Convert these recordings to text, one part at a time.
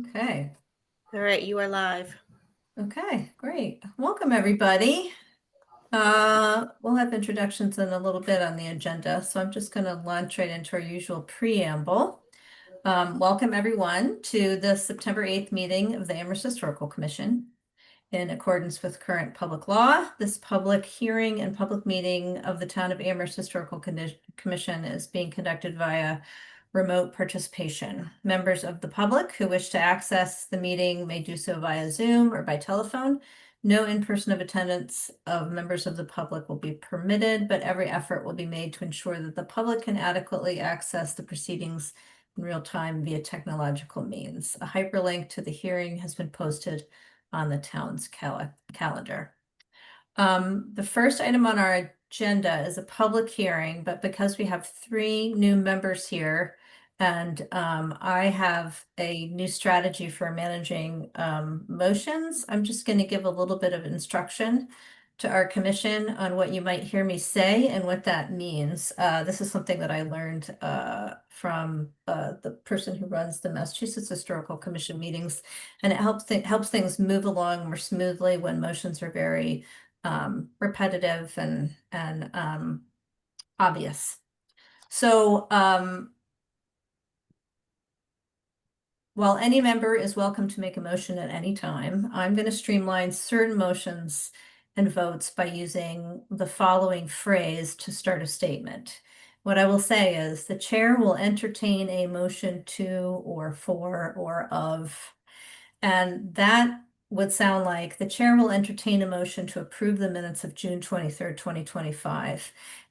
Okay. All right, you are live. Okay, great. Welcome, everybody. We'll have introductions in a little bit on the agenda, so I'm just going to launch right into our usual preamble. Welcome, everyone, to the September 8th meeting of the Amherst Historical Commission. In accordance with current public law, this public hearing and public meeting of the Town of Amherst Historical Commission is being conducted via remote participation. Members of the public who wish to access the meeting may do so via Zoom or by telephone. No in-person attendance of members of the public will be permitted, but every effort will be made to ensure that the public can adequately access the proceedings in real time via technological means. A hyperlink to the hearing has been posted on the town's calendar. The first item on our agenda is a public hearing, but because we have 3 new members here, and I have a new strategy for managing motions, I'm just going to give a little bit of instruction to our commission on what you might hear me say and what that means. This is something that I learned from the person who runs the Massachusetts Historical Commission meetings, and it helps things move along more smoothly when motions are very repetitive and obvious. So while any member is welcome to make a motion at any time, I'm going to streamline certain motions and votes by using the following phrase to start a statement. What I will say is the chair will entertain a motion to or for or of, and that would sound like the chair will entertain a motion to approve the minutes of June 23rd, 2025.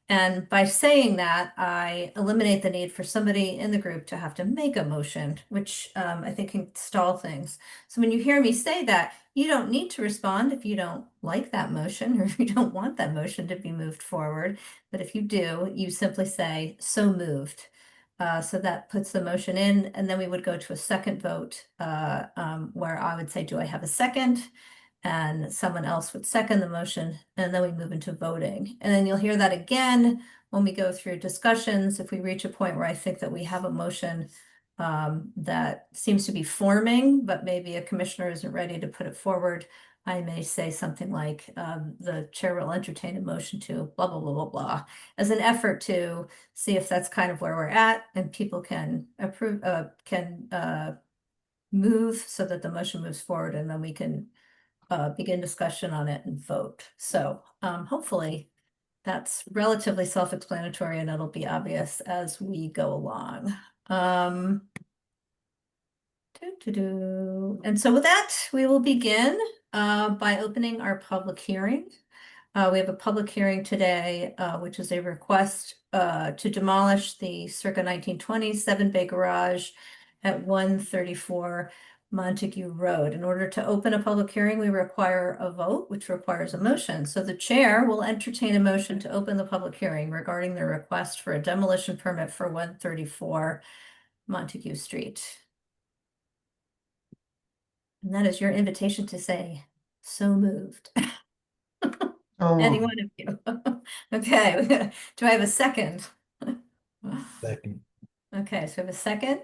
And by saying that, I eliminate the need for somebody in the group to have to make a motion, which I think can stall things. So when you hear me say that, you don't need to respond if you don't like that motion or if you don't want that motion to be moved forward. But if you do, you simply say, so moved. So that puts the motion in, and then we would go to a second vote where I would say, do I have a second? And someone else would second the motion, and then we move into voting. And then you'll hear that again when we go through discussions. If we reach a point where I think that we have a motion that seems to be forming, but maybe a commissioner isn't ready to put it forward, I may say something like the chair will entertain a motion to blah, blah, blah, blah, blah, as an effort to see if that's kind of where we're at and people can approve, move so that the motion moves forward, and then we can begin discussion on it and vote. So hopefully that's relatively self-explanatory and it'll be obvious as we go along. And so with that, we will begin by opening our public hearing. We have a public hearing today, which is a request to demolish the circa 1920s 7-bay garage at 134 Montague Road. In order to open a public hearing, we require a vote, which requires a motion. So the chair will entertain a motion to open the public hearing regarding the request for a demolition permit for 134 Montague Street. And that is your invitation to say, so moved. Any one of you. Okay, do I have a second? Second. Okay, so we have a second.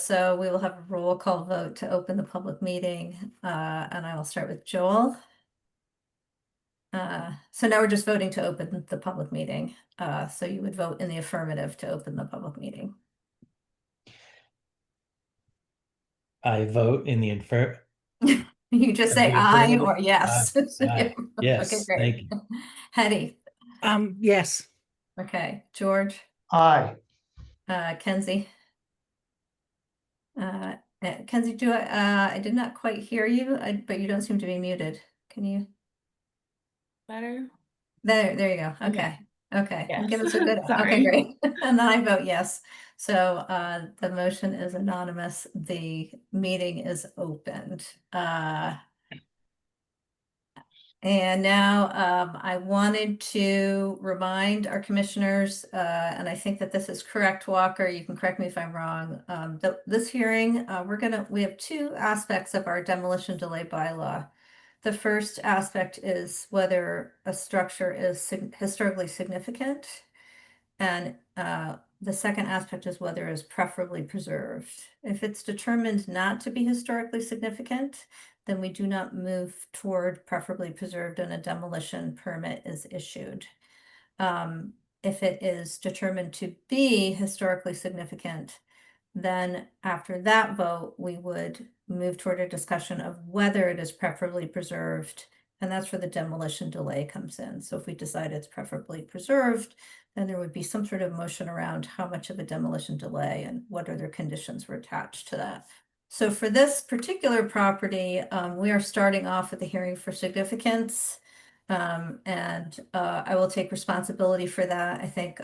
So we will have a roll call vote to open the public meeting. And I will start with Joel. So now we're just voting to open the public meeting. So you would vote in the affirmative to open the public meeting. I vote in the You just say aye or yes. Aye. Yes, Okay, great. thank you. Hetty. Yes. Okay, George. Aye. Kenzie. Kenzie, I did not quite hear you, but you don't seem to be muted. Can you? Better? There you go. Okay. Okay. Yes. Give us a good, okay, Sorry. great. And then I vote yes. So the motion is anonymous. The meeting is opened. And now I wanted to remind our commissioners, and I think that this is correct, Walker, you can correct me if I'm wrong. This hearing, we have 2 aspects of our demolition delay bylaw. The first aspect is whether a structure is historically significant. And The second aspect is whether it is preferably preserved. If it's determined not to be historically significant, then we do not move toward preferably preserved and a demolition permit is issued. If it is determined to be historically significant, then after that vote, we would move toward a discussion of whether it is preferably preserved. And that's where the demolition delay comes in. So if we decide it's preferably preserved, then there would be some sort of motion around how much of a demolition delay and what other conditions were attached to that. So for this particular property, we are starting off with the hearing for significance. And I will take responsibility for that. I think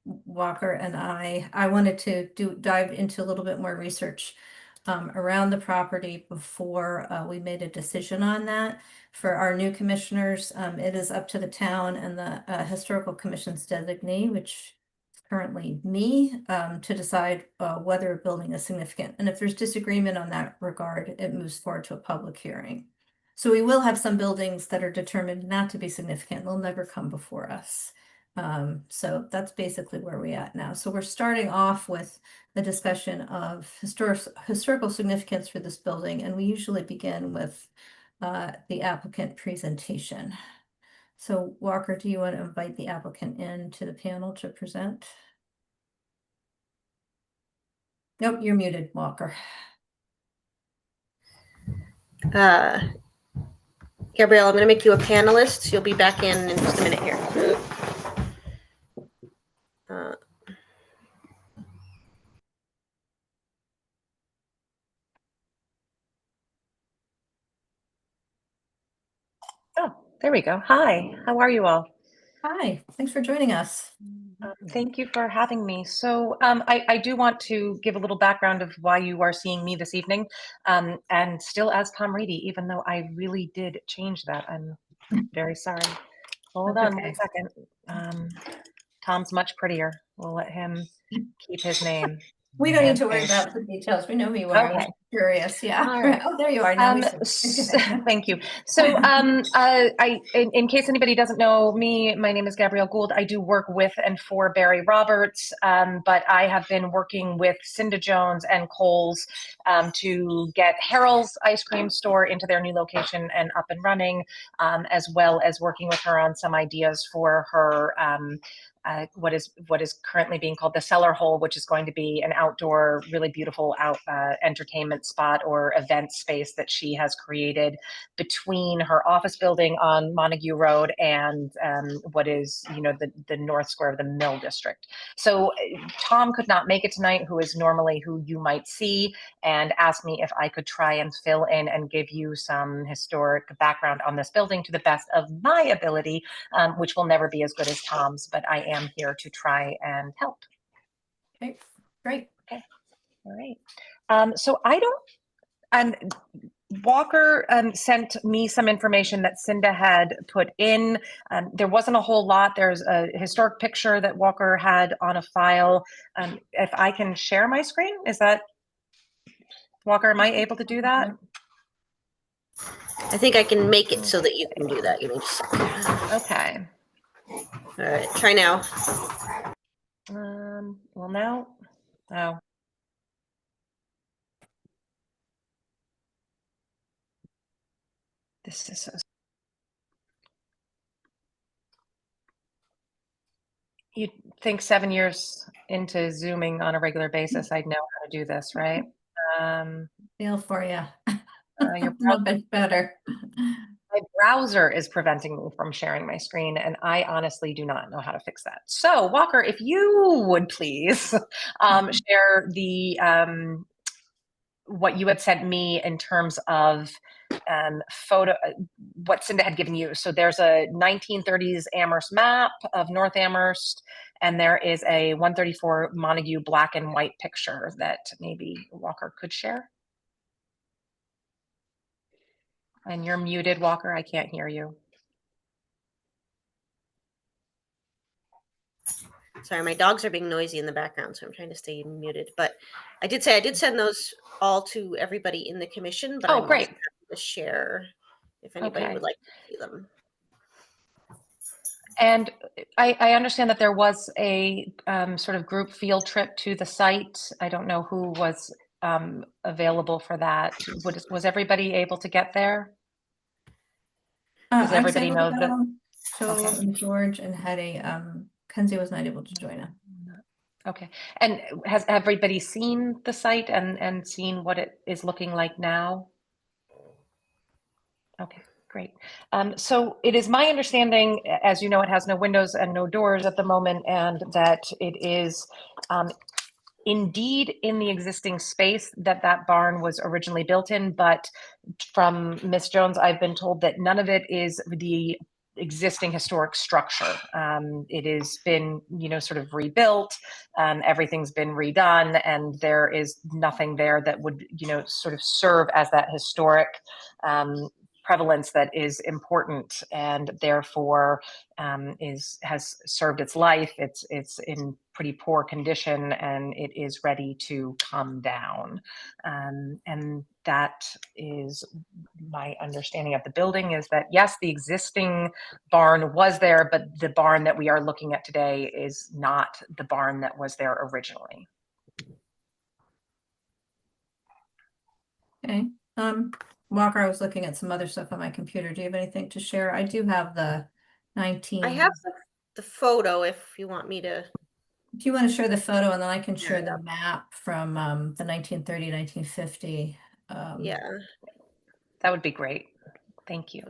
Walker and I wanted to dive into a little bit more research around the property before we made a decision on that. For our new commissioners, it is up to the town and the Historical Commission's designee, which is currently me, to decide whether a building is significant. And if there's disagreement on that regard, it moves forward to a public hearing. So we will have some buildings that are determined not to be significant. They'll never come before us. So that's basically where we're at now. So we're starting off with the discussion of historical significance for this building, and we usually begin with the applicant presentation. So Walker, do you want to invite the applicant in to the panel to present? Nope, you're muted, Walker. Gabrielle, I'm going to make you a panelist. You'll be back in just a minute here. Oh, there we go. Hi, how are you all? Hi, thanks for joining us. Thank you for having me. So I do want to give a little background of why you are seeing me this evening, and still as Tom Reedy, even though I really did change that. I'm very sorry. Hold That's on okay. 1 second. Tom's much prettier. We'll let him keep his name. We don't need to Okay. worry about the details. We know who you are. I was Okay. curious. Yeah. All right. Oh, there you are. Now we see. Thank you. So, in case anybody doesn't know me, my name is Gabrielle Gould. I do work with and for Barry Roberts, but I have been working with Cinda Jones and Coles to get Harold's ice cream store into their new location and up and running, as well as working with her on some ideas for her what is currently being called the Cellar Hole, which is going to be an outdoor, really beautiful entertainment spot or event space that she has created between her office building on Montague Road and what is, the North Square of the Mill District. So Tom could not make it tonight, who is normally who you might see, and asked me if I could try and fill in and give you some historic background on this building to the best of my ability, which will never be as good as Tom's, but I am here to try and help. Okay, great. Okay, all right. So Walker sent me some information that Cinda had put in. There wasn't a whole lot. There's a historic picture that Walker had on a file. If I can share my screen, is that, Walker, am I able to do that? I think I can make it so that you can do that. Okay. All right, try now. Well, now, oh. This is so. You'd think 7 years into Zooming on a regular basis, I'd know how to do this, right? Feel for you. Your A little bit better. My browser is preventing me from sharing my screen, and I honestly do not know how to fix that. So, Walker, if you would please share the what you had sent me in terms of photo, what Cinda had given you. So there's a 1930s Amherst map of North Amherst, and there is a 134 Montague black and white picture that maybe Walker could share. And you're muted, Walker. I can't hear you. Sorry, my dogs are being noisy in the background, so I'm trying to stay muted. But I did send those all to everybody in the commission. But oh, great. happy to share if anybody would like to see them. And I understand that there was a sort of group field trip to the site. I don't know who was available for that. Was everybody able to get there? Does I was everybody able know to that? go, Joel Okay. and George, and had a, Kenzie was not able to join us. Okay. And has everybody seen the site and seen what it is looking like now? Okay, great. So it is my understanding, as you know, it has no windows and no doors at the moment, and that it is indeed in the existing space that that barn was originally built in, but from Miss Jones, I've been told that none of it is the existing historic structure. It has been, sort of rebuilt. Everything's been redone, and there is nothing there that would, sort of serve as that historic prevalence that is important, and therefore has served its life. It's in pretty poor condition, and it is ready to come down. And that is my understanding of the building, is that yes, the existing barn was there, but the barn that we are looking at today is not the barn that was there originally. Okay, Walker, I was looking at some other stuff on my computer. Do you have anything to share? I do have the 19. I have the photo if you want me to. If you want to share the photo, and then I can share Yeah. the map from the 1930, 1950. Yeah. That would be great. Thank you.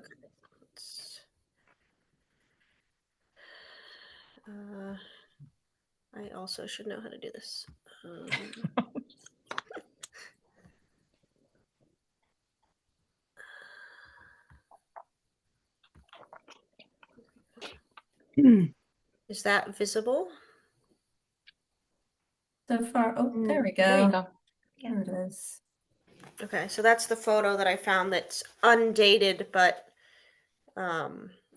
I also should know how to do this. Is that visible? So far, oh, there we go. There you go. Yeah. There it is. Okay, so that's the photo that I found that's undated, but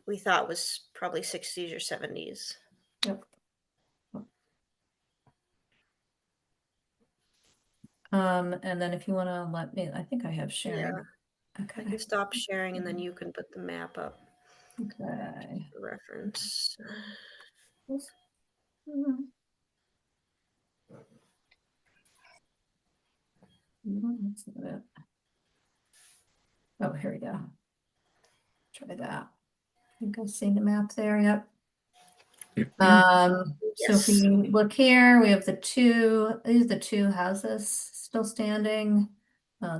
we thought was probably 60s or 70s. Yep. And then if you want to let me, I think I have sharing. I Okay. can stop sharing and then you can put the map up Okay. for reference. That's not it. Oh, here we go. Try that. I think I've seen the map there. Yep. So if we look here, we have these are the two houses still standing.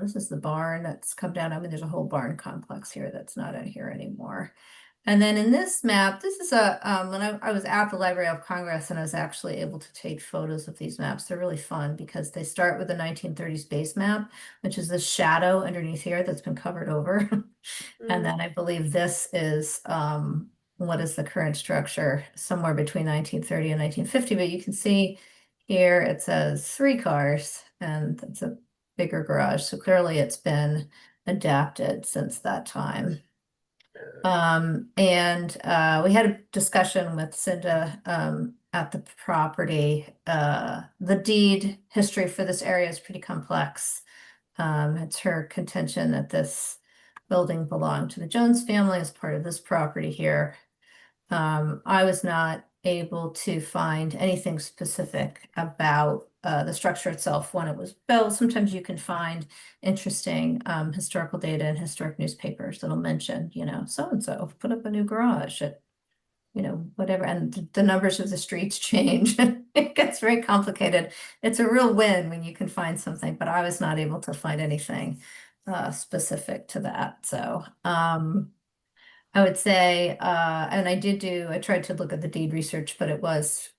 This is the barn that's come down. I mean, there's a whole barn complex here that's not in here anymore. And then in this map, this is a when I was at the Library of Congress, and I was actually able to take photos of these maps. They're really fun because they start with the 1930s base map, which is this shadow underneath here that's been covered over. And then I believe this is what is the current structure, somewhere between 1930 and 1950. But you can see here it says 3 cars, and it's a bigger garage. So clearly it's been adapted since that time. And we had a discussion with Cinda at the property. The deed history for this area is pretty complex. It's her contention that this building belonged to the Jones family as part of this property here. I was not able to find anything specific about the structure itself when it was built. Sometimes you can find interesting historical data in historic newspapers that'll mention, so-and-so put up a new garage at, whatever, and the numbers of the streets change. It gets very complicated. It's a real win when you can find something, but I was not able to find anything specific to that. So I would say, and I tried to look at the deed research, but it was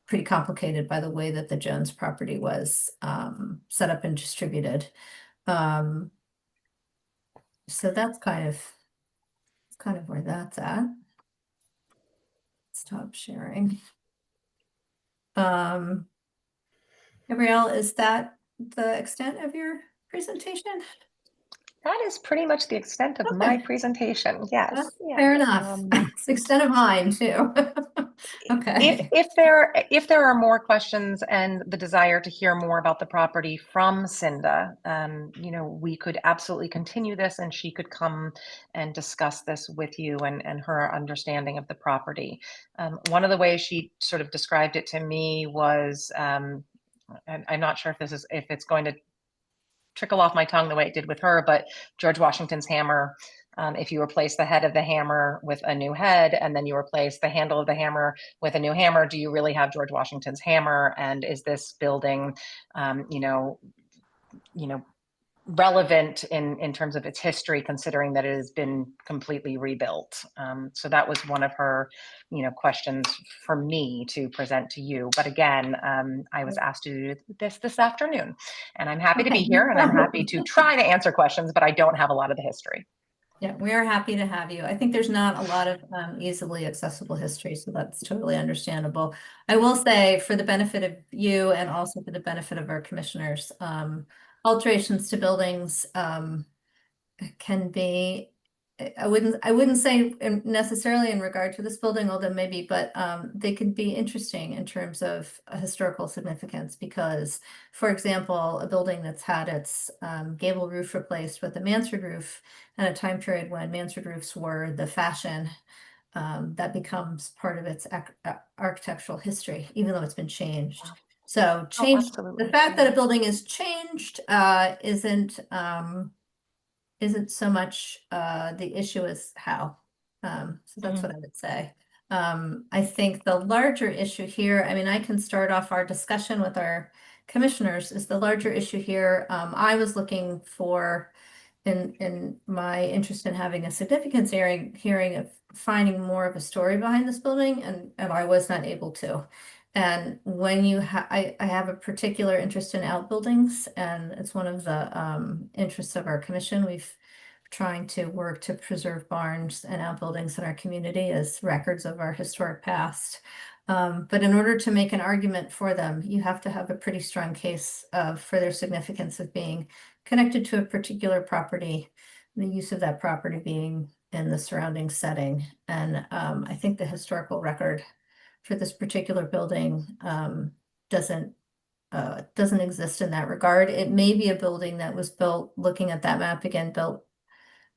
pretty complicated by the way that the Jones property was set up and distributed. So that's kind of where that's at. Stop sharing. Gabrielle, is that the extent of your presentation? That is pretty much the extent of my presentation. Yes. Fair enough. It's the extent of mine too. Okay. If there are more questions and the desire to hear more about the property from Cinda, we could absolutely continue this, and she could come and discuss this with you and her understanding of the property. One of the ways she sort of described it to me was, and I'm not sure if it's going to trickle off my tongue the way it did with her, but George Washington's hammer. If you replace the head of the hammer with a new head, and then you replace the handle of the hammer with a new hammer, do you really have George Washington's hammer? And is this building, you know, relevant in terms of its history, considering that it has been completely rebuilt? So that was one of her, questions for me to present to you. But again, I was asked to do this afternoon, and I'm happy to be Okay. here, and I'm happy to try to answer questions, but I don't have a lot of the history. Yeah, we are happy to have you. I think there's not a lot of easily accessible history, so that's totally understandable. I will say, for the benefit of you and also for the benefit of our commissioners, alterations to buildings can be, I wouldn't say necessarily in regard to this building, although maybe, but they can be interesting in terms of historical significance, because, for example, a building that's had its gable roof replaced with a mansard roof at a time period when mansard roofs were the fashion, that becomes part of its architectural history, even though it's been changed. So the Absolutely. fact that a building is changed isn't so much the issue as how. So that's what I would say. I think the larger issue here, I mean, I can start off our discussion with our commissioners, is the larger issue here. I was looking for, in my interest in having a significance hearing of finding more of a story behind this building, and I was not able to. And when I have a particular interest in outbuildings, and it's one of the interests of our commission. We've trying to work to preserve barns and outbuildings in our community as records of our historic past. But in order to make an argument for them, you have to have a pretty strong case for their significance of being connected to a particular property, the use of that property being in the surrounding setting. And I think the historical record for this particular building doesn't exist in that regard. It may be a building that was built, looking at that map again, built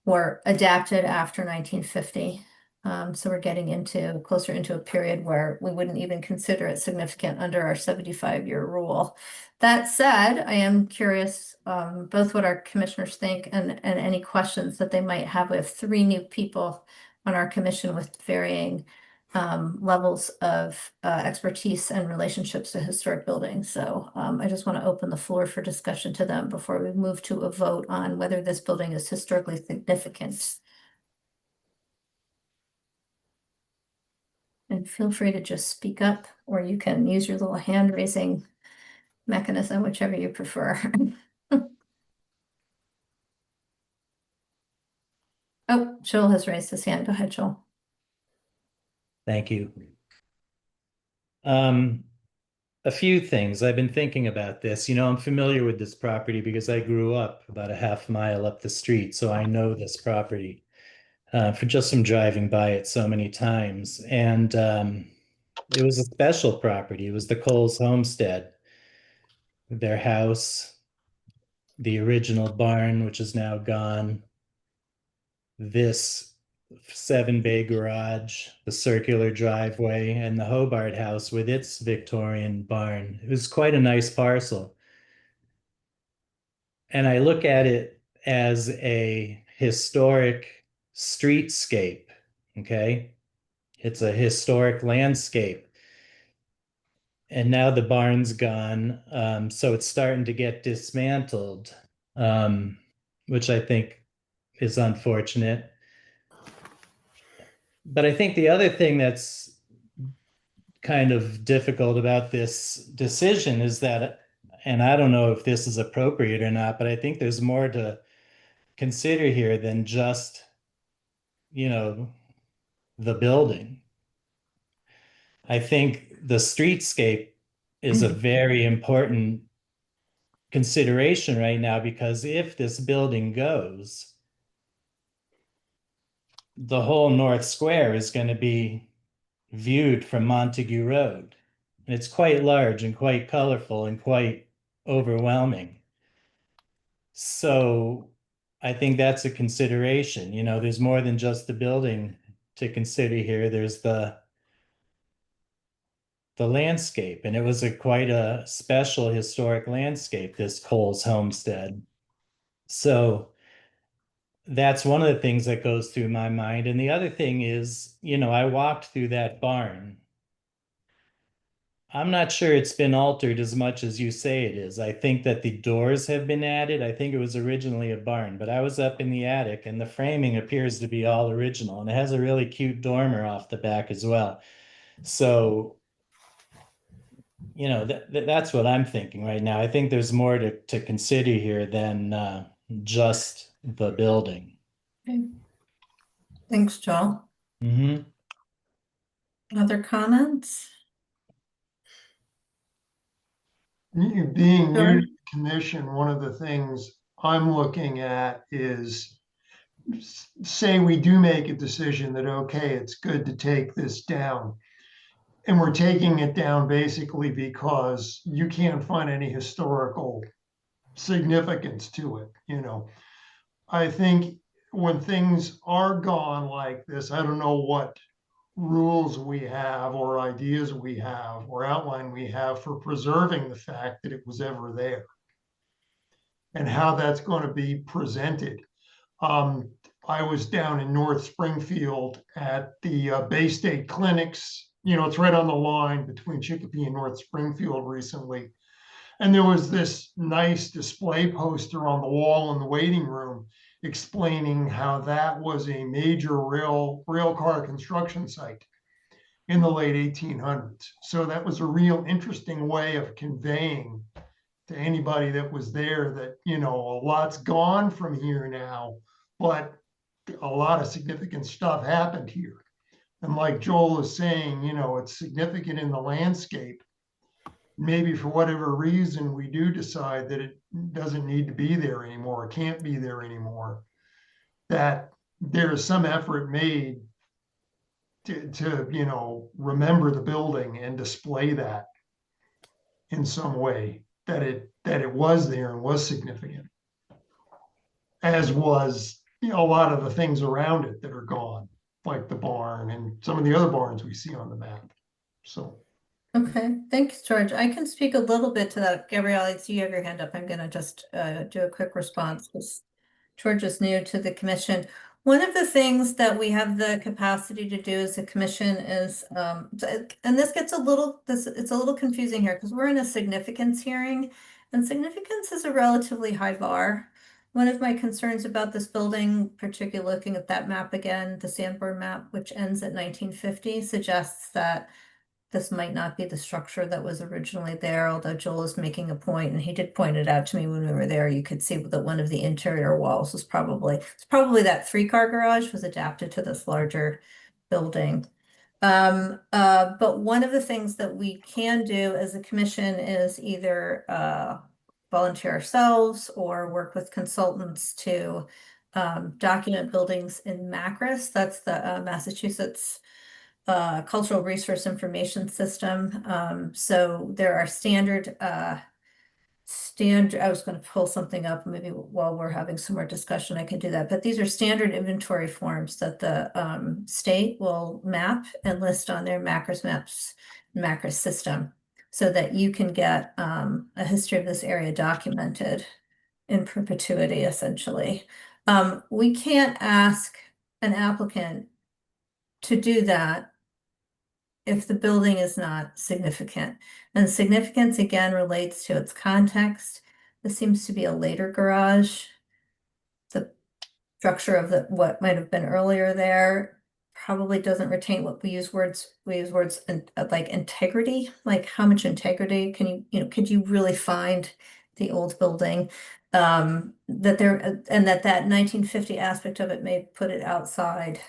or adapted after 1950. So we're getting closer into a period where we wouldn't even consider it significant under our 75-year rule. That said, I am curious both what our commissioners think and any questions that they might have. We have 3 new people on our commission with varying levels of expertise and relationships to historic buildings. So I just want to open the floor for discussion to them before we move to a vote on whether this building is historically significant. And feel free to just speak up, or you can use your little hand raising mechanism, whichever you prefer. Oh, Joel has raised his hand. Go ahead, Joel. Thank you. A few things. I've been thinking about this. I'm familiar with this property because I grew up about a half mile up the street, so I know this property for just from driving by it so many times. And it was a special property. It was the Coles homestead, their house, the original barn, which is now gone, this 7-bay garage, the circular driveway, and the Hobart house with its Victorian barn. It was quite a nice parcel. And I look at it as a historic streetscape, okay? It's a historic landscape. And now the barn's gone, so it's starting to get dismantled, which I think is unfortunate. But I think the other thing that's kind of difficult about this decision is that, and I don't know if this is appropriate or not, but I think there's more to consider here than just, the building. I think the streetscape is a very important consideration right now, because if this building goes, the whole North Square is going to be viewed from Montague Road. And it's quite large and quite colorful and quite overwhelming. So I think that's a consideration. You know, there's more than just the building to consider here. There's the landscape, and it was quite a special historic landscape, this Coles homestead. So that's one of the things that goes through my mind. And the other thing is, you know, I walked through that barn. I'm not sure it's been altered as much as you say it is. I think that the doors have been added. I think it was originally a barn, but I was up in the attic and the framing appears to be all original, and it has a really cute dormer off the back as well. So, you know, that's what I'm thinking right now. I think there's more to consider here than just the building. Okay. Thanks, Joel. Mhm. Other comments? Being new Sure. to the commission, one of the things I'm looking at is, say we do make a decision that, okay, it's good to take this down. And we're taking it down basically because you can't find any historical significance to it, you know. I think when things are gone like this, I don't know what rules we have or ideas we have or outline we have for preserving the fact that it was ever there and how that's going to be presented. Um, I was down in North Springfield at the Bay State Clinics. You know, it's right on the line between Chicopee and North Springfield recently. And there was this nice display poster on the wall in the waiting room explaining how that was a major rail car construction site in the late 1800s. So that was a real interesting way of conveying to anybody that was there that, you know, a lot's gone from here now, but a lot of significant stuff happened here. And like Joel is saying, you know, it's significant in the landscape. Maybe for whatever reason, we do decide that it doesn't need to be there anymore, it can't be there anymore, that there is some effort made to, you know, remember the building and display that in some way, that it was there and was significant, as was, you know, a lot of the things around it that are gone, like the barn and some of the other barns we see on the map. So Okay, thanks, George. I can speak a little bit to that. Gabrielle, I see you have your hand up. I'm gonna just do a quick response because George is new to the commission. One of the things that we have the capacity to do as a commission is, and this gets it's a little confusing here because we're in a significance hearing, and significance is a relatively high bar. One of my concerns about this building, particularly looking at that map again, the Sanborn map, which ends at 1950, suggests that this might not be the structure that was originally there, although Joel is making a point, and he did point it out to me when we were there. You could see that one of the interior walls was probably that 3-car garage was adapted to this larger building. But one of the things that we can do as a commission is either volunteer ourselves or work with consultants to document buildings in MACRIS. That's the Massachusetts Cultural Resource Information System. So there are I was going to pull something up, maybe while we're having some more discussion, I can do that. But these are standard inventory forms that the state will map and list on their MACRIS system, so that you can get a history of this area documented in perpetuity, essentially. We can't ask an applicant to do that if the building is not significant. And significance again relates to its context. This seems to be a later garage. The structure of what might have been earlier there probably doesn't retain what we use words like integrity, like how much integrity can could you really find the old building? That there, and that 1950 aspect of it may put it outside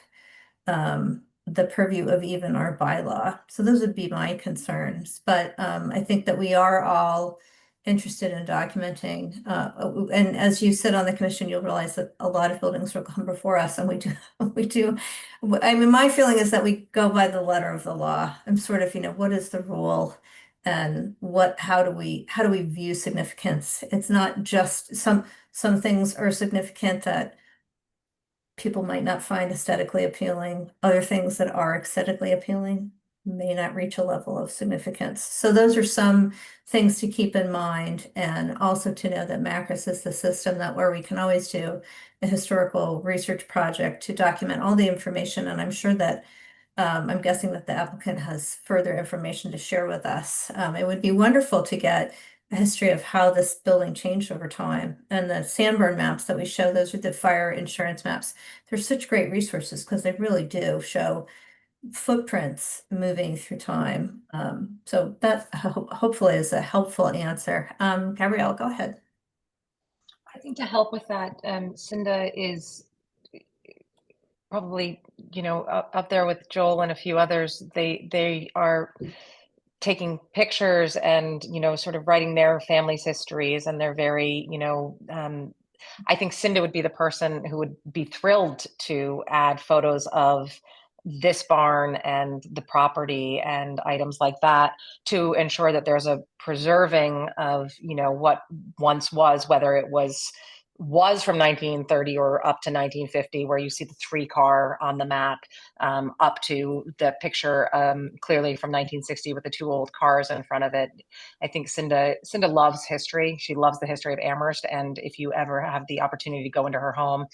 the purview of even our bylaw. So those would be my concerns. But I think that we are all interested in documenting. And as you sit on the commission, you'll realize that a lot of buildings will come before us, and we do. I mean, my feeling is that we go by the letter of the law. I'm sort of, what is the rule, and how do we view significance? It's not just some things are significant that people might not find aesthetically appealing. Other things that are aesthetically appealing may not reach a level of significance. So those are some things to keep in mind, and also to know that MACRIS is the system that where we can always do a historical research project to document all the information. And I'm sure that I'm guessing that the applicant has further information to share with us. It would be wonderful to get a history of how this building changed over time. And the Sanborn maps that we show, those are the fire insurance maps. They're such great resources because they really do show footprints moving through time. So that hopefully is a helpful answer. Gabrielle, go ahead. I think to help with that, Cinda is probably, up there with Joel and a few others. They are taking pictures and, sort of writing their family's histories, and they're very, I think Cinda would be the person who would be thrilled to add photos of this barn and the property and items like that to ensure that there's a preserving of, what once was, whether it was from 1930 or up to 1950, where you see the 3-car on the map, up to the picture clearly from 1960 with the 2 old cars in front of it. I think Cinda loves history. She loves the history of Amherst. And if you ever have the opportunity to go into her home,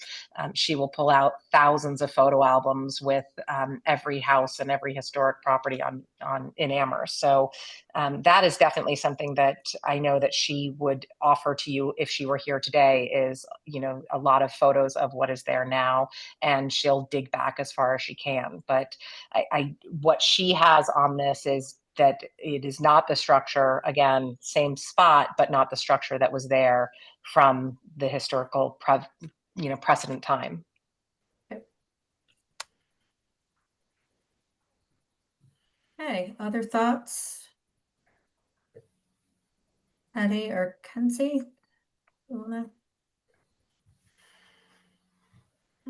she will pull out thousands of photo albums with every house and every historic property in Amherst. So that is definitely something that I know that she would offer to you if she were here today, is, a lot of photos of what is there now, and she'll dig back as far as she can. But what she has on this is that it is not the structure, again, same spot, but not the structure that was there from the historical precedent time. Okay, other thoughts? Eddie or Kenzie? You wanna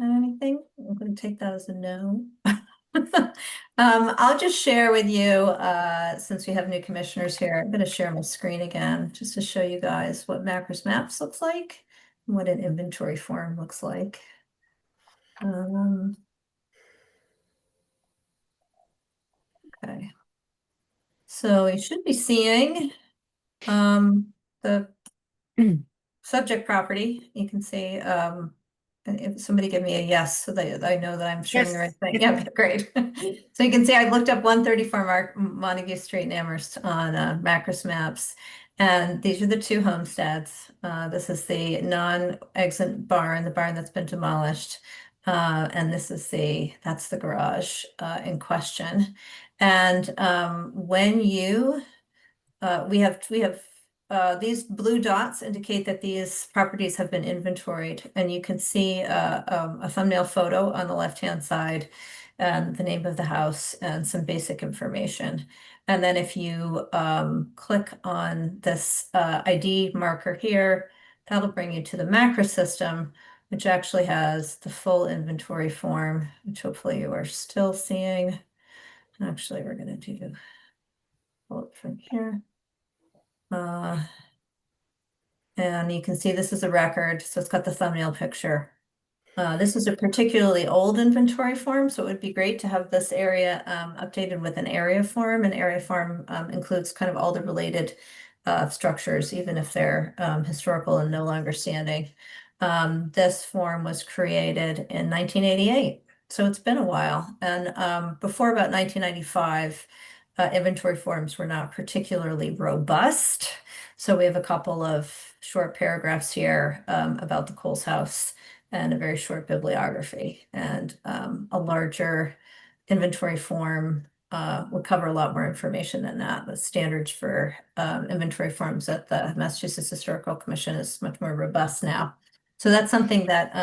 add anything? I'm going to take that as a no. I'll just share with you, since we have new commissioners here, I'm going to share my screen again just to show you guys what MACRIS Maps looks like and what an inventory form looks like. Okay. So you should be seeing the subject property. You can see if somebody give me a yes so that I know that I'm sharing the right thing. Yeah, great. So you can see I looked up 134 Montague Street in Amherst on MACRIS Maps, and these are the 2 homesteads. This is the non-exit barn, the barn that's been demolished, and this is that's the garage in question. And when you we have these blue dots indicate that these properties have been inventoried, and you can see a thumbnail photo on the left-hand side, and the name of the house and some basic information. And then if you click on this ID marker here, that'll bring you to the MACRIS system, which actually has the full inventory form, which hopefully you are still seeing. Actually, we're going to pull it from here. And you can see this is a record, so it's got the thumbnail picture. This is a particularly old inventory form, so it would be great to have this area updated with an area form. An area form includes kind of all the related structures, even if they're historical and no longer standing. This form was created in 1988, so it's been a while. And before about 1995, inventory forms were not particularly robust. So we have a couple of short paragraphs here about the Coles house and a very short bibliography. And a larger inventory form would cover a lot more information than that. The standards for inventory forms at the Massachusetts Historical Commission is much more robust now. So that's something that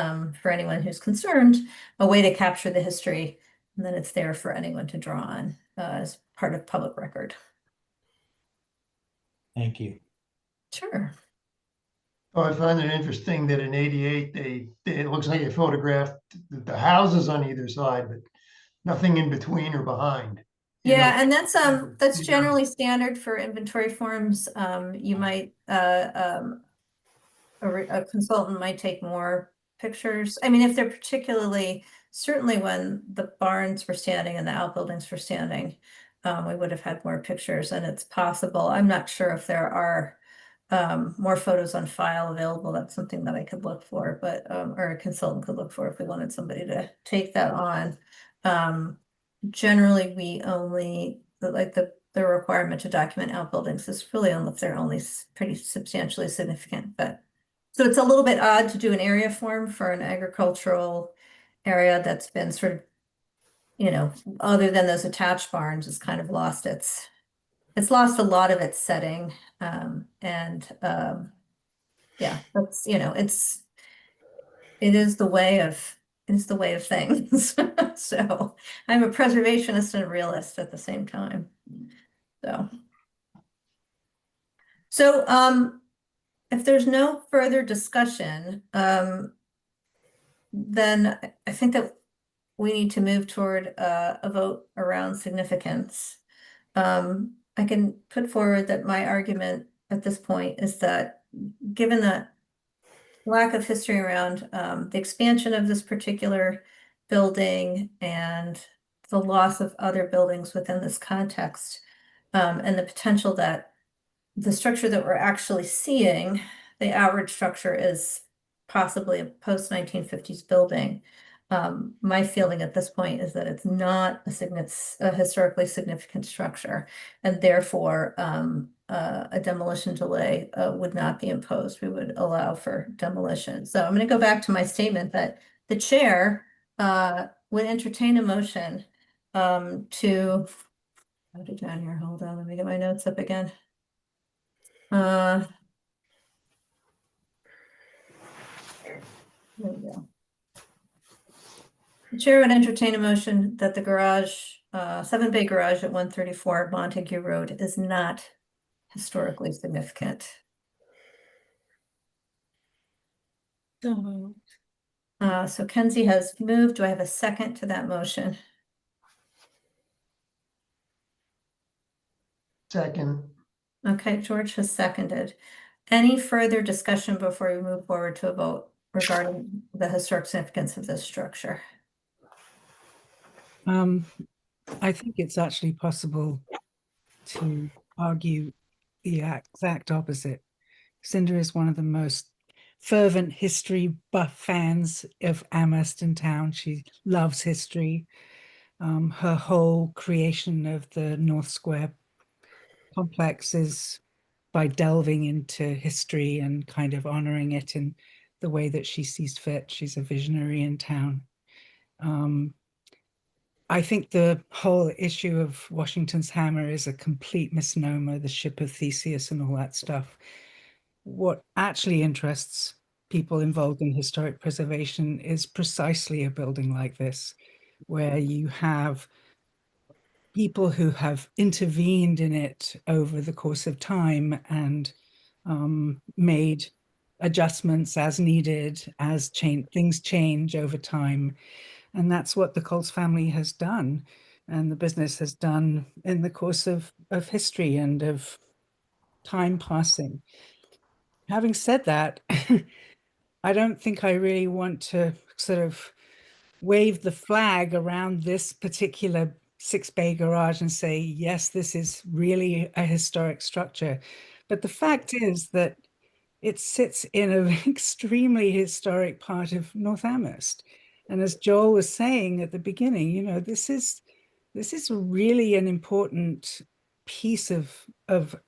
for anyone who's concerned, a way to capture the history, and then it's there for anyone to draw on as part of public record. Thank you. Sure. Oh, I find it interesting that in 88, it looks like they photographed the houses on either side, but nothing in between or behind. You know, Yeah, and that's Yeah. generally standard for inventory forms. You might a consultant might take more pictures. I mean, if they're particularly, certainly when the barns were standing and the outbuildings were standing, we would have had more pictures, and it's possible. I'm not sure if there are more photos on file available. That's something that I could look for, but or a consultant could look for if we wanted somebody to take that on. Generally, we only like the requirement to document outbuildings is really only if they're only pretty substantially significant, but so it's a little bit odd to do an area form for an agricultural area that's been sort of, you know, other than those attached barns, it's kind of lost it's lost a lot of its setting. Yeah, that's, you know, it is the way of things. So I'm a preservationist and a realist at the same time. So if there's no further discussion, then I think that we need to move toward a vote around significance. I can put forward that my argument at this point is that given the lack of history around the expansion of this particular building and the loss of other buildings within this context, and the potential that the structure that we're actually seeing, the outward structure is possibly a post-1950s building. My feeling at this point is that it's not a historically significant structure, and therefore a demolition delay would not be imposed. We would allow for demolition. So I'm going to go back to my statement that the chair would entertain a motion to, put it down here, hold on, let me get my notes up again. There we go. The chair would entertain a motion that the garage, 7-bay garage at 134 Montague Road is not historically significant. So Kenzie has moved. Do I have a second to that motion? second, Okay, George has seconded. Any further discussion before we move forward to a vote regarding the historic significance of this structure? I think it's actually possible to argue the exact opposite. Cinder is one of the most fervent history buff fans of Amherst in town. She loves history. Her whole creation of the North Square complex is by delving into history and kind of honoring it in the way that she sees fit. She's a visionary in town. I think the whole issue of Washington's hammer is a complete misnomer, the ship of Theseus and all that stuff. What actually interests people involved in historic preservation is precisely a building like this, where you have people who have intervened in it over the course of time and made adjustments as needed, as things change over time. And that's what the Coles family has done, and the business has done in the course of history and of time passing. Having said that, I don't think I really want to sort of wave the flag around this particular 6-bay garage and say, yes, this is really a historic structure. But the fact is that it sits in an extremely historic part of North Amherst. And as Joel was saying at the beginning, you know, this is really an important piece of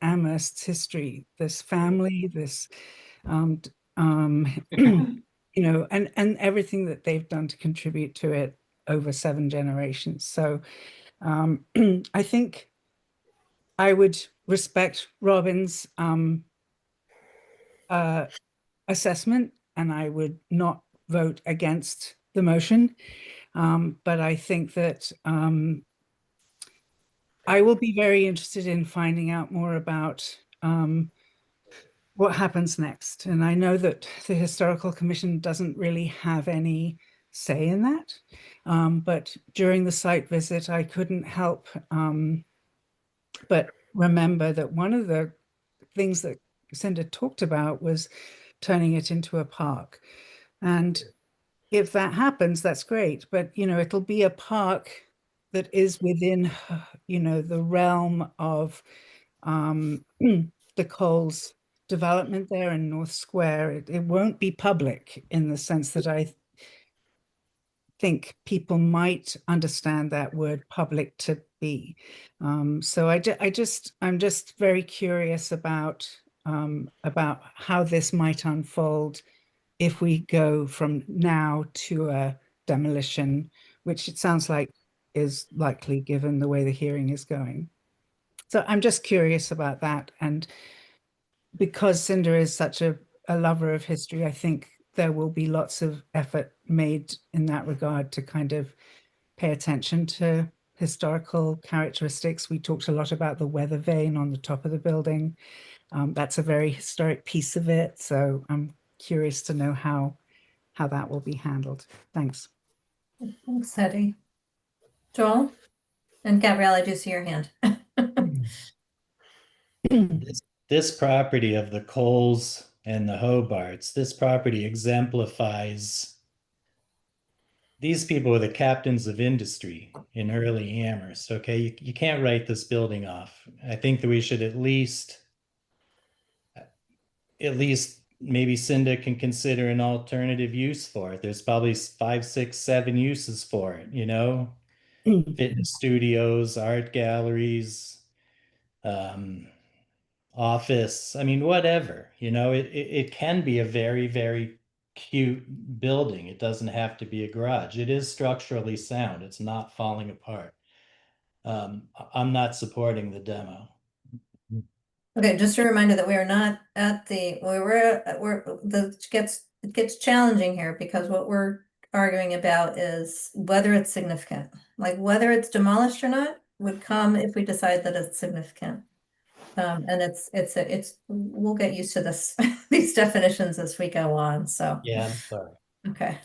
Amherst's history. This family, this, you know, and everything that they've done to contribute to it over 7 generations. So I think I would respect Robin's assessment, and I would not vote against the motion. But I think that I will be very interested in finding out more about what happens next. And I know that the Historical Commission doesn't really have any say in that. But during the site visit, I couldn't help but remember that one of the things that Cinda talked about was turning it into a park. And if that happens, that's great. But, you know, it'll be a park that is within, you know, the realm of the Coles development there in North Square. It won't be public in the sense that I think people might understand that word public to be. So I'm just very curious about how this might unfold if we go from now to a demolition, which it sounds like is likely given the way the hearing is going. So I'm just curious about that. And because Cinda is such a lover of history, I think there will be lots of effort made in that regard to kind of pay attention to historical characteristics. We talked a lot about the weather vane on the top of the building. That's a very historic piece of it. So I'm curious to know how that will be handled. Thanks. Thanks, Hetty. Joel? And Gabrielle, I do see your hand. This property of the Coles and the Hobarts, this property exemplifies these people were the captains of industry in early Amherst. Okay, you can't write this building off. I think that we should at least maybe Cinda can consider an alternative use for it. There's probably 5, 6, 7 uses for it, you know, fitness studios, art galleries, office. I mean, whatever, you know, it can be a very, very cute building. It doesn't have to be a garage. It is structurally sound. It's not falling apart. I'm not supporting the demo. Okay, just a reminder that we are not at the, it gets challenging here because what we're arguing about is whether it's significant. Like whether it's demolished or not would come if we decide that it's significant. And we'll get used to this, these definitions as we go on, so. Yeah, I'm sorry. Okay.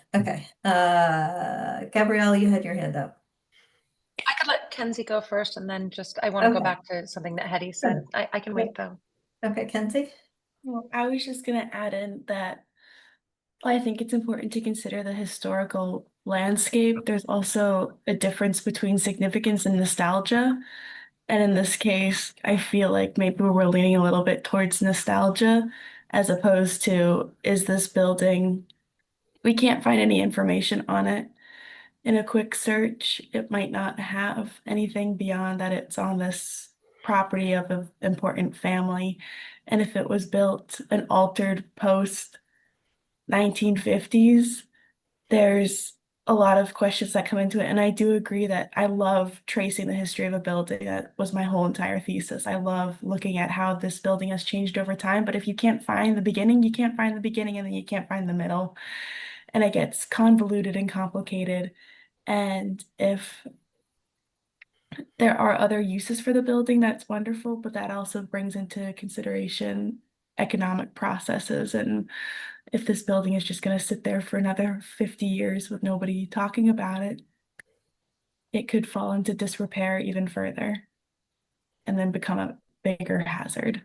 Gabrielle, you had your hand up. I could let Kenzie go first, and then I want to go Okay. back to something that Hetty said. I can wait though. Okay, Kenzie? Well, I was just gonna add in that I think it's important to consider the historical landscape. There's also a difference between significance and nostalgia. And in this case, I feel like maybe we're leaning a little bit towards nostalgia as opposed to, is this building, we can't find any information on it. In a quick search, it might not have anything beyond that it's on this property of an important family. And if it was built and altered post 1950s, there's a lot of questions that come into it. And I do agree that I love tracing the history of a building. That was my whole entire thesis. I love looking at how this building has changed over time. But if you can't find the beginning, you can't find the beginning, and then you can't find the middle. And it gets convoluted and complicated. And if there are other uses for the building, that's wonderful, but that also brings into consideration economic processes. And if this building is just going to sit there for another 50 years with nobody talking about it, it could fall into disrepair even further and then become a bigger hazard.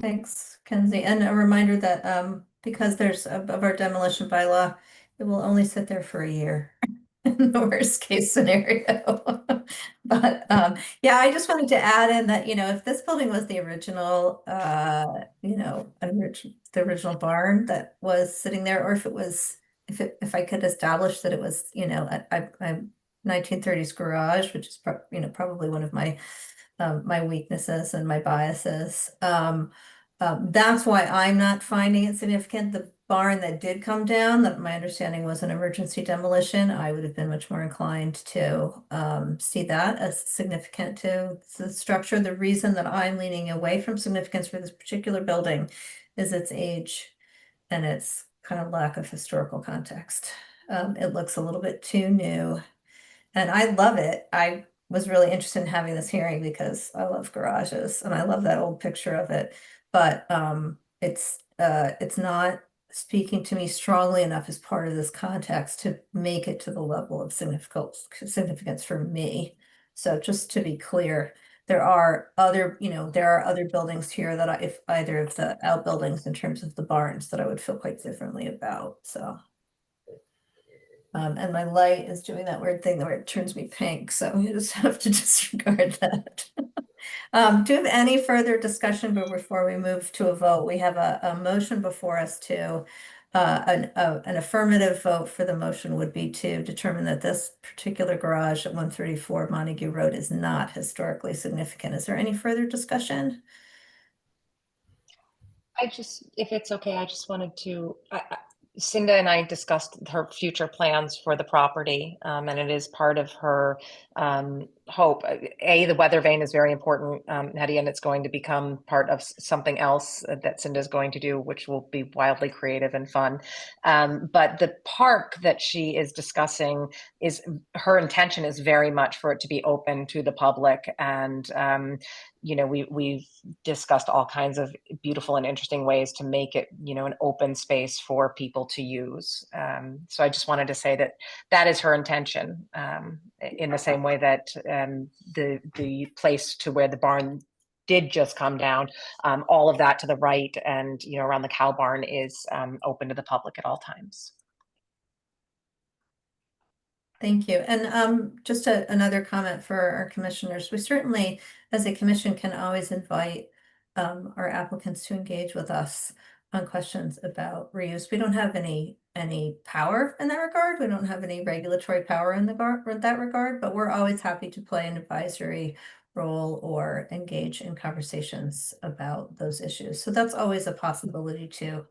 Thanks, Kenzie. And a reminder that because there's of our demolition bylaw, it will only sit there for a year in the worst case scenario. But yeah, I just wanted to add in that, you know, if this building was the original, you know, the original barn that was sitting there, or if it was, if I could establish that it was, you know, a 1930s garage, which is you know, probably one of my my weaknesses and my biases. That's why I'm not finding it significant. The barn that did come down, that my understanding was an emergency demolition, I would have been much more inclined to see that as significant to the structure. The reason that I'm leaning away from significance for this particular building is its age and its kind of lack of historical context. It looks a little bit too new, and I love it. I was really interested in having this hearing because I love garages and I love that old picture of it. but it's not speaking to me strongly enough as part of this context to make it to the level of significance for me. So just to be clear, there are other, there are other buildings here that if either of the outbuildings in terms of the barns that I would feel quite differently about, so. And my light is doing that weird thing where it turns me pink, so you just have to disregard that. Do you have any further discussion before we move to a vote? We have a motion before us to, an affirmative vote for the motion would be to determine that this particular garage at 134 Montague Road is not historically significant. Is there any further discussion? If it's okay, I just wanted to, Cinda and I discussed her future plans for the property, and it is part of her hope. The weather vane is very important, Hetty, and it's going to become part of something else that Cinda is going to do, which will be wildly creative and fun. But the park that she is discussing her intention is very much for it to be open to the public. And, we've discussed all kinds of beautiful and interesting ways to make it, an open space for people to use. So I just wanted to say that is her intention, in the same way that the place to where the barn did just come down, all of that to the right and, around the cow barn is open to the public at all times. Thank you. And just another comment for our commissioners. We certainly, as a commission, can always invite our applicants to engage with us on questions about reuse. We don't have any power in that regard. We don't have any regulatory power in that regard, but we're always happy to play an advisory role or engage in conversations about those issues. So that's always a possibility too,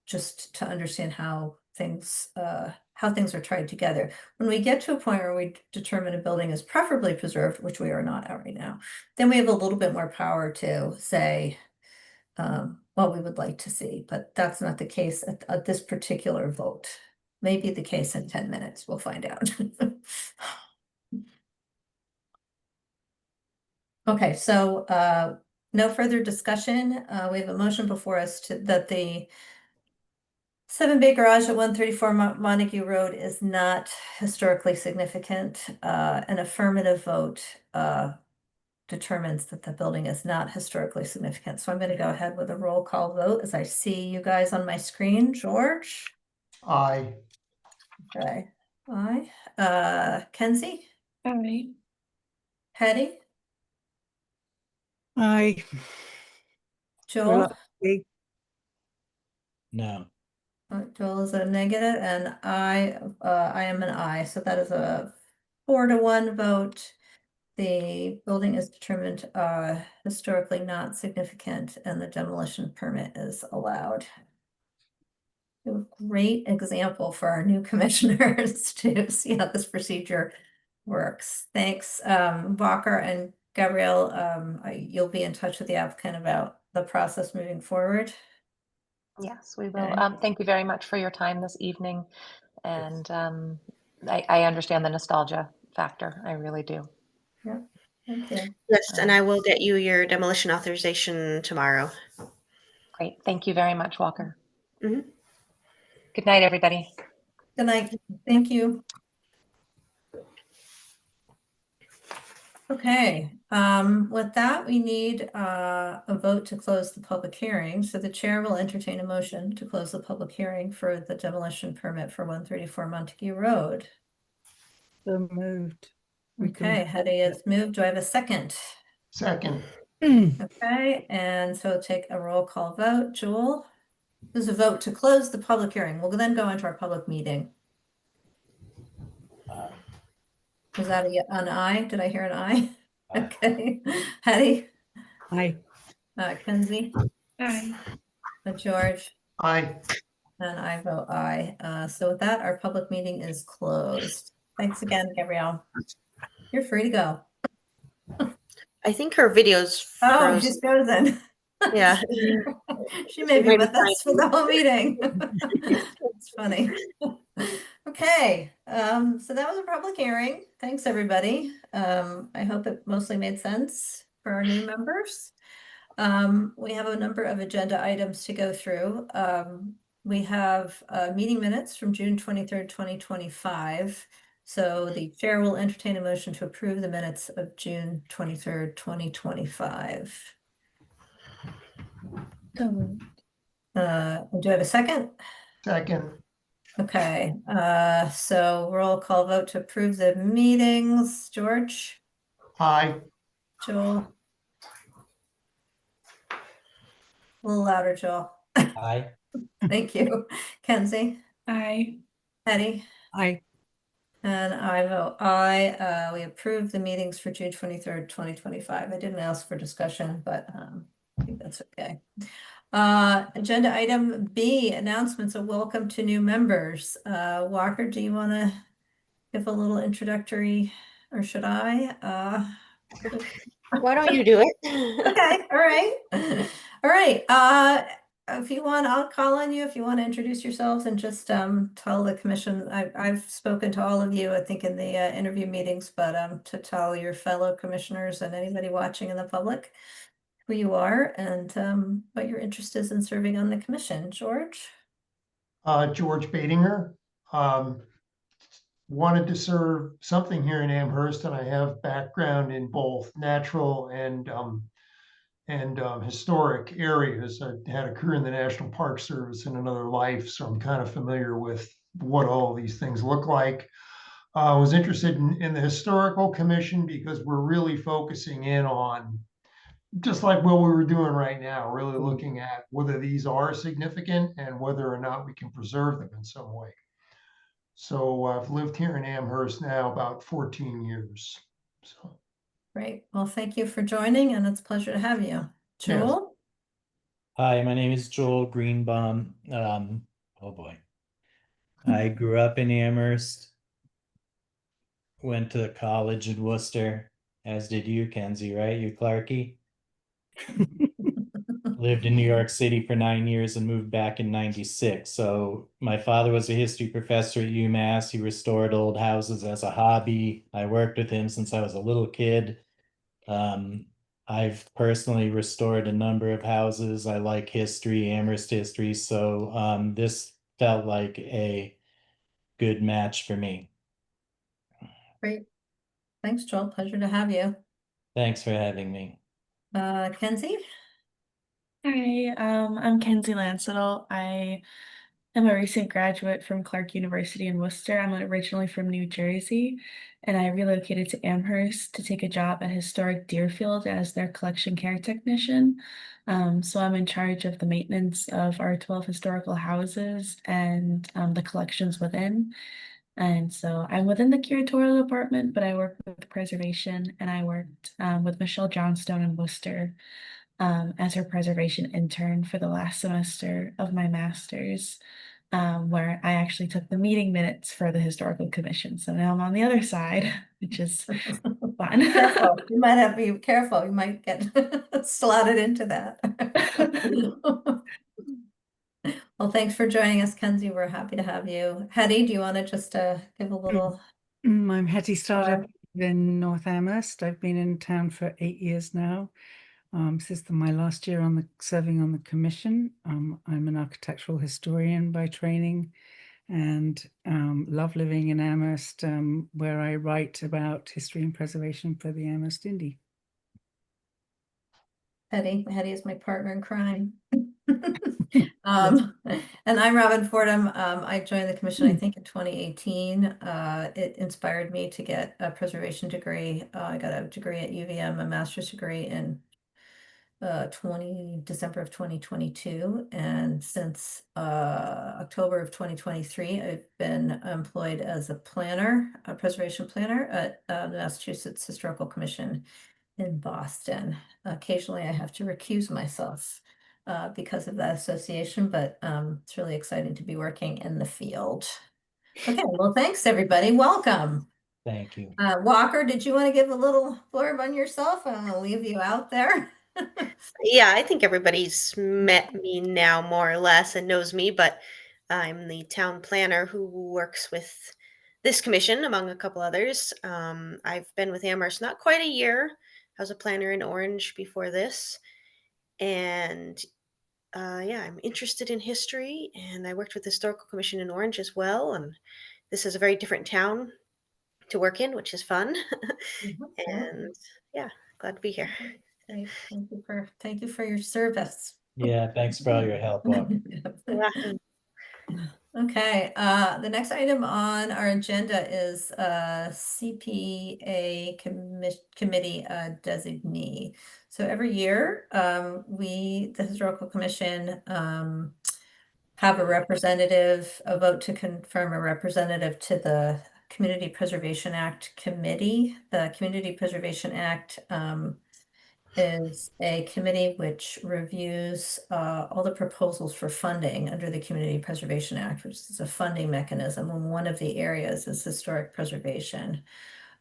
just to understand how things are tied together. When we get to a point where we determine a building is preferably preserved, which we are not at right now, then we have a little bit more power to say what we would like to see, but that's not the case at this particular vote. Maybe the case in 10 minutes, we'll find out. Okay, so no further discussion. We have a motion before us that the 7-bay garage at 134 Montague Road is not historically significant. An affirmative vote determines that the building is not historically significant. So I'm going to go ahead with a roll call vote as I see you guys on my screen. George? Aye. Okay. Aye. Kenzie? Aye. Hetty? Aye. Joel? No. Joel is a negative, and I am an aye. So that is a 4-1 vote. The building is determined historically not significant, and the demolition permit is allowed. A great example for our new commissioners to see how this procedure works. Thanks, Walker and Gabrielle. You'll be in touch with the applicant about the process moving forward. Yes, we will. Okay. Thank you very much for your time this evening. And I understand the nostalgia factor. I really do. Yeah, thank you. Yes, and I will get you your demolition authorization tomorrow. Great. Thank you very much, Walker. Mhm. Good night, everybody. Good night. Thank you. Okay, with that, we need a vote to close the public hearing. So the chair will entertain a motion to close the public hearing for the demolition permit for 134 Montague Road. So moved. Okay, Hetty is moved. Do I have a second? Second. Okay, and so take a roll call vote. Jewel? This is a vote to close the public hearing. We'll then go into our public meeting. Was that an aye? Did I hear an aye? Okay. Hetty? Aye. Kenzie? Aye. George? Aye. And I vote aye. So with that, our public meeting is closed. Thanks again, Gabrielle. You're free to go. I think her video's Oh, frozen. she's frozen. Yeah. She may be might be with us for the whole meeting. It's funny. Okay, so that was a public hearing. Thanks, everybody. I hope it mostly made sense for our new members. We have a number of agenda items to go through. We have meeting minutes from June 23rd, 2025. So the chair will entertain a motion to approve the minutes of June 23rd, 2025. So Do I have a second? Second, Okay, so roll call vote to approve the meetings. George, aye. Joel? A little louder, Joel. Aye. Thank you. Kenzie, I Eddie, I and I vote aye. We approve the meetings for June 23rd, 2025. I didn't ask for discussion, but I think that's okay. Agenda item B, announcements of welcome to new members. Walker, do you want to give a little introductory, or should I? Why don't you do it? Okay, all right. All right. If you want, I'll call on you if you want to introduce yourselves and just tell the commission. I've spoken to all of you, I think, in the interview meetings, but to tell your fellow commissioners and anybody watching in the public who you are and what your interest is in serving on the commission. George? George Badinger. Wanted to serve something here in Amherst, and I have background in both natural and historic areas. I had a career in the National Park Service in another life, so I'm kind of familiar with what all these things look like. I was interested in the Historical Commission because we're really focusing in on, just like what we were doing right now, really looking at whether these are significant and whether or not we can preserve them in some way. So I've lived here in Amherst now about 14 years. So Great. Well, thank you for joining, and it's a pleasure to have you. Joel? Hi, my name is Joel Greenbaum. Oh boy. I grew up in Amherst, went to college in Worcester, as did you, Kenzie, right? You Clarkie? Lived in New York City for 9 years and moved back in 96. So my father was a history professor at UMass. He restored old houses as a hobby. I worked with him since I was a little kid. I've personally restored a number of houses. I like history, Amherst history. So this felt like a good match for me. Great. Thanks, Joel. Pleasure to have you. Thanks for having me. Kenzie? Hi, I'm Kenzie Lansettle. I am a recent graduate from Clark University in Worcester. I'm originally from New Jersey, and I relocated to Amherst to take a job at Historic Deerfield as their collection care technician. So I'm in charge of the maintenance of our 12 historical houses and the collections within. And so I'm within the curatorial department, but I work with preservation, and I worked with Michelle Johnstone in Worcester as her preservation intern for the last semester of my master's, where I actually took the meeting minutes for the historical commission. So now I'm on the other side, which is fun. Careful. You might have to be careful. You might get slotted into that. Well, thanks for joining us, Kenzie. We're happy to have you. Hetty, do you want to just give a little? I'm Hetty Stoddard in North Amherst. I've been in town for 8 years now. This is my last year serving on the commission. I'm an architectural historian by training and love living in Amherst, where I write about history and preservation for the Amherst Indie. Hetty is my partner in crime. And I'm Robin Fordham. I joined the commission, I think, in 2018. It inspired me to get a preservation degree. I got a degree at UVM, a master's degree in December of 2022, and since October of 2023, I've been employed as a planner, a preservation planner at the Massachusetts Historical Commission in Boston. Occasionally, I have to recuse myself because of that association, but it's really exciting to be working in the field. Okay, well, thanks everybody. Welcome. Thank you. Walker, did you want to give a little blurb on yourself? I'm going to leave you out there. Yeah, I think everybody's met me now more or less and knows me, but I'm the town planner who works with this commission, among a couple others. I've been with Amherst not quite a year. I was a planner in Orange before this. And yeah, I'm interested in history, and I worked with the Historical Commission in Orange as well. And this is a very different town to work in, which is fun. Yeah. And yeah, glad to be here. Great. Thank you for your service. Yeah, thanks for all your help, Walker. Yeah. Okay, the next item on our agenda is CPA committee designee. So every year, the Historical Commission, have a representative, a vote to confirm a representative to the Community Preservation Act Committee. The Community Preservation Act, is a committee which reviews all the proposals for funding under the Community Preservation Act, which is a funding mechanism, and one of the areas is historic preservation.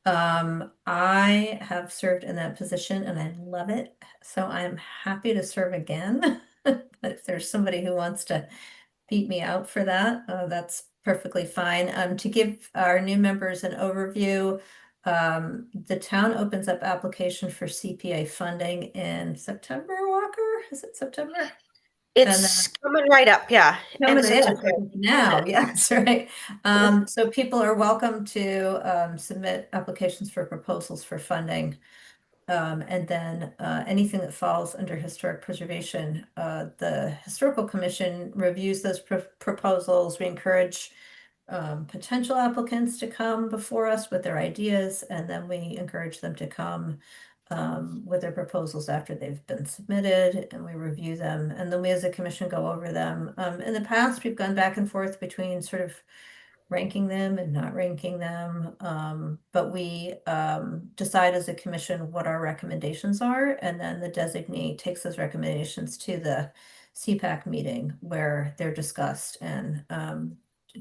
I have served in that position and I love it, so I'm happy to serve again. But if there's somebody who wants to beat me out for that, that's perfectly fine. To give our new members an overview, the town opens up application for CPA funding in September, Walker? Is it September? It's coming right up, yeah. No, End but of yes, September. now, yes, right. So people are welcome to submit applications for proposals for funding. And then anything that falls under historic preservation, the Historical Commission reviews those proposals. We encourage potential applicants to come before us with their ideas, and then we encourage them to come with their proposals after they've been submitted, and we review them. And then we as a commission go over them. In the past, we've gone back and forth between sort of ranking them and not ranking them. But we decide as a commission what our recommendations are, and then the designee takes those recommendations to the CPAC meeting where they're discussed and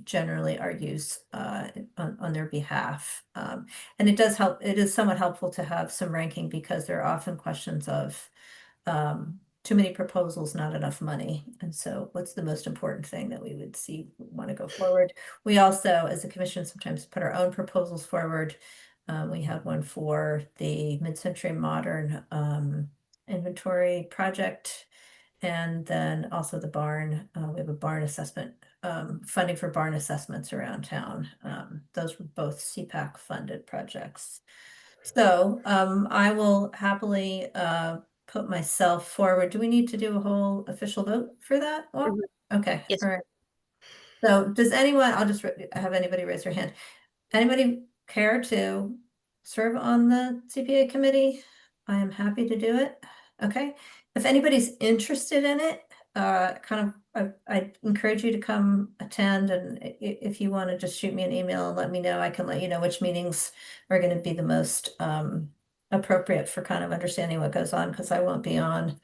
generally argues on their behalf. And it does help, it is somewhat helpful to have some ranking because there are often questions of too many proposals, not enough money. And so what's the most important thing that we would see want to go forward? We also, as a commission, sometimes put our own proposals forward. We had one for the mid-century modern inventory project. And then also the barn, we have a barn assessment, funding for barn assessments around town. Those were both CPAC funded projects. So I will happily put myself forward. Do we need to do a whole official vote for that? Well, okay, Yes. all right. So does anyone, I'll just have anybody raise their hand. Anybody care to serve on the CPA committee? I am happy to do it. Okay. If anybody's interested in it, I encourage you to come attend, and if you want to just shoot me an email and let me know, I can let you know which meetings are going to be the most appropriate for kind of understanding what goes on, because I won't be on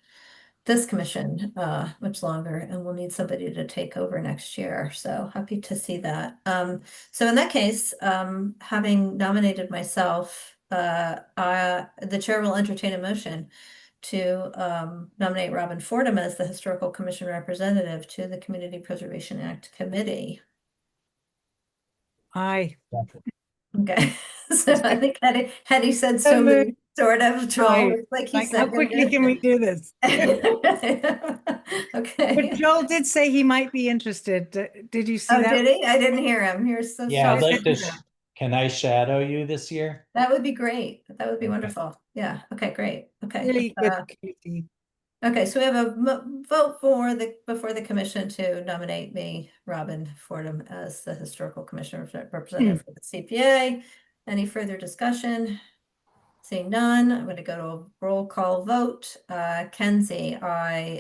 this commission much longer, and we'll need somebody to take over next year. So happy to see that. So in that case, having nominated myself, the chair will entertain a motion to nominate Robin Fordham as the Historical Commission representative to the Community Preservation Act Committee. Aye. Okay, so I think had he said So so moved. moved, sort of, Joel, Aye. it's like he Like, how quickly seconded. can we do this? Okay. But Joel did say he might be interested. Did you see Oh, that? did he? I didn't hear him. You're so Yeah, I'd sorry. like to, can I shadow you this year? That would be great. That would be Okay. wonderful. Yeah. Okay, great. Okay. Really good committee. Okay, so we have a vote before the commission to nominate me, Robin Fordham, as the Historical Commission representative for the CPA. Any further discussion? Seeing none, I'm going to go to a roll call vote. Kenzie,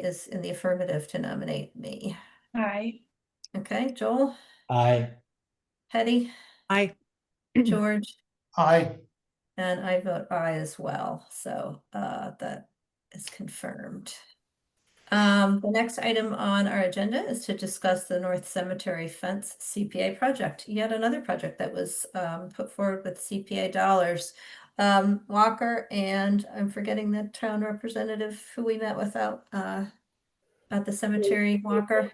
is in the affirmative to nominate me. Aye. Okay, Joel, Aye. Hetty, Aye. George, Aye. and I vote aye as well. So that is confirmed. The next item on our agenda is to discuss the North Cemetery Fence CPA project. Yet another project that was put forward with CPA dollars. Walker, and I'm forgetting the town representative who we met with out at the cemetery. Walker,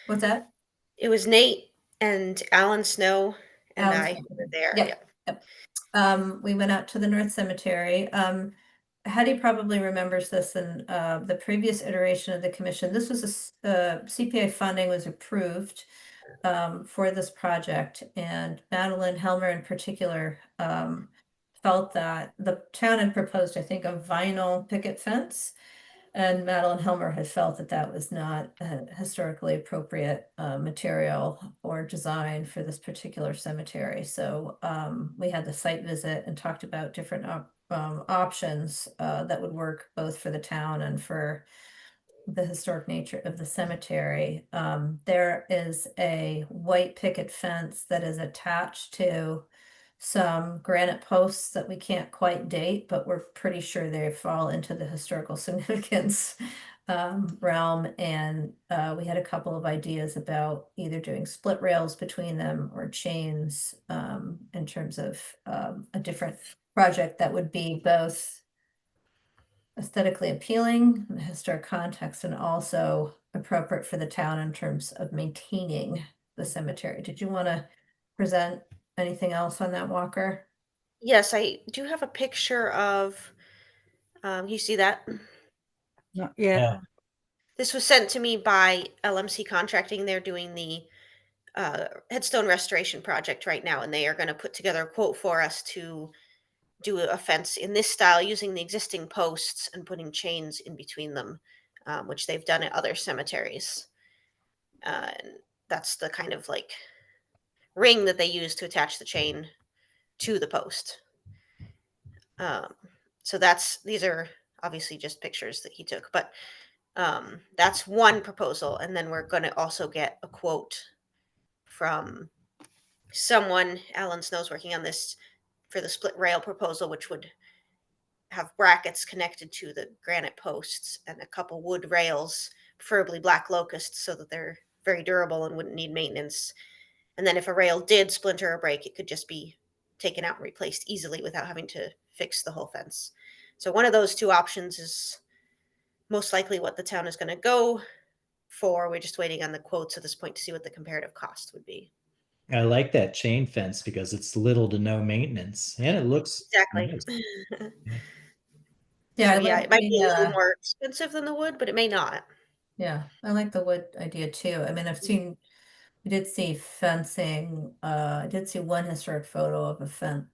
what's that? It was Nate and Alan Snow and Alan I Snow. were there. Yep. Yeah. We went out to the North Cemetery. Hattie probably remembers this in the previous iteration of the commission. This was CPA funding was approved for this project, and Madeline Helmer in particular felt that the town had proposed, I think, a vinyl picket fence. And Madeline Helmer had felt that that was not a historically appropriate material or design for this particular cemetery. So we had the site visit and talked about different options that would work both for the town and for the historic nature of the cemetery. There is a white picket fence that is attached to some granite posts that we can't quite date, but we're pretty sure they fall into the historical significance realm. And we had a couple of ideas about either doing split rails between them or chains in terms of a different project that would be both aesthetically appealing in the historic context and also appropriate for the town in terms of maintaining the cemetery. Did you want to present anything else on that, Walker? Yes, I do have a picture of, you see that? Not yet. Yeah. This was sent to me by LMC Contracting. They're doing the headstone restoration project right now, and they are going to put together a quote for us to do a fence in this style using the existing posts and putting chains in between them, which they've done at other cemeteries. And that's the kind of like ring that they use to attach the chain to the post. So these are obviously just pictures that he took, but that's one proposal. And then we're going to also get a quote from someone, Alan Snow's working on this, for the split rail proposal, which would have brackets connected to the granite posts and a couple wood rails, preferably black locusts, so that they're very durable and wouldn't need maintenance. And then if a rail did splinter or break, it could just be taken out and replaced easily without having to fix the whole fence. So one of those two options is most likely what the town is going to go for. We're just waiting on the quotes at this point to see what the comparative cost would be. I like that chain fence because it's little to no maintenance and it looks Exactly. nice. Yeah, So I yeah, like it might be a little the more expensive than the wood, but it may not. yeah, I like the wood idea too. I mean, we did see fencing. I did see one historic photo of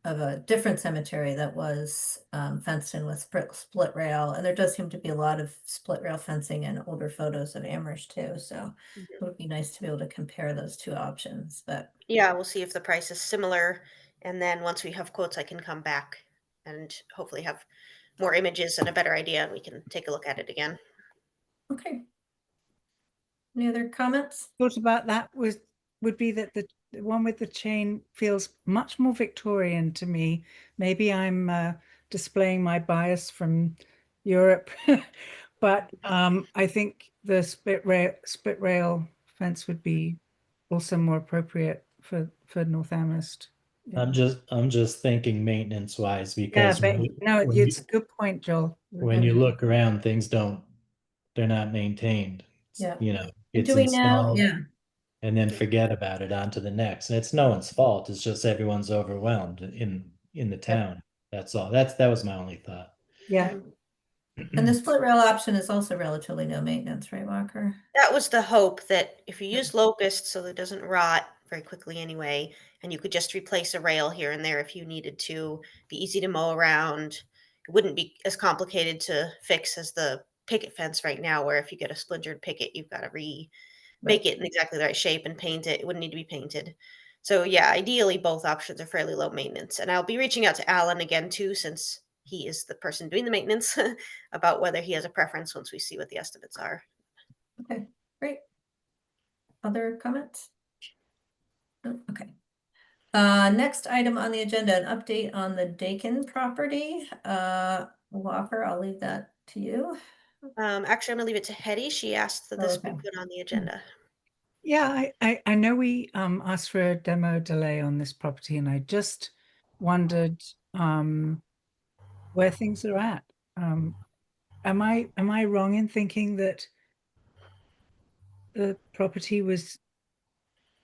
a different cemetery that was fenced in with split rail, and there does seem to be a lot of split rail fencing in older photos of Amherst too. So it would be nice to be able to compare those two options. But Yeah, we'll see if the price is similar. And then once we have quotes, I can come back and hopefully have more images and a better idea, and we can take a look at it again. okay. Any other comments? Thought about that would be that the one with the chain feels much more Victorian to me. Maybe I'm displaying my bias from Europe, but I think the split rail fence would be also more appropriate for North Amherst. Yeah. I'm just thinking maintenance wise Yeah, because but no, it's a good point, Joel. when you look around, they're not maintained. Yeah. You know, And it's do we know? installed Yeah. and then forget about it on to the next. And it's no one's fault. It's just everyone's overwhelmed in the town. That's all. That was my only thought. Yeah. And the split rail option is also relatively no maintenance, right, Walker? That was the hope, that if you use locust so that it doesn't rot very quickly anyway, and you could just replace a rail here and there if you needed to, be easy to mow around. It wouldn't be as complicated to fix as the picket fence right now, where if you get a splintered picket, you've got to make it in exactly the right shape and paint it. It wouldn't need to be painted. So yeah, ideally both options are fairly low maintenance. And I'll be reaching out to Alan again too, since he is the person doing the maintenance, about whether he has a preference once we see what the estimates are. Okay, great. Other comments? No? Okay. Next item on the agenda, an update on the Dakin property. Walker, I'll leave that to you. Actually, I'm gonna leave it to Hetty. She asked that this be Okay. put on the agenda. Yeah, I know we asked for a demo delay on this property, and I just wondered where things are at. Am I wrong in thinking that the property was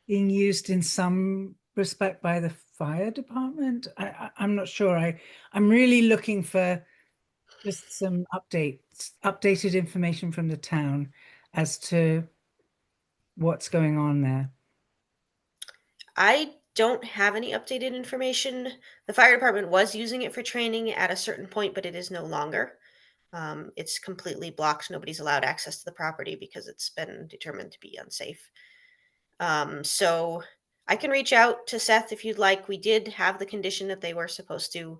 being used in some respect by the fire department? I'm not sure. I'm really looking for just some updated information from the town as to what's going on there. I don't have any updated information. The fire department was using it for training at a certain point, but it is no longer. It's completely blocked. Nobody's allowed access to the property because it's been determined to be unsafe. So I can reach out to Seth if you'd like. We did have the condition that they were supposed to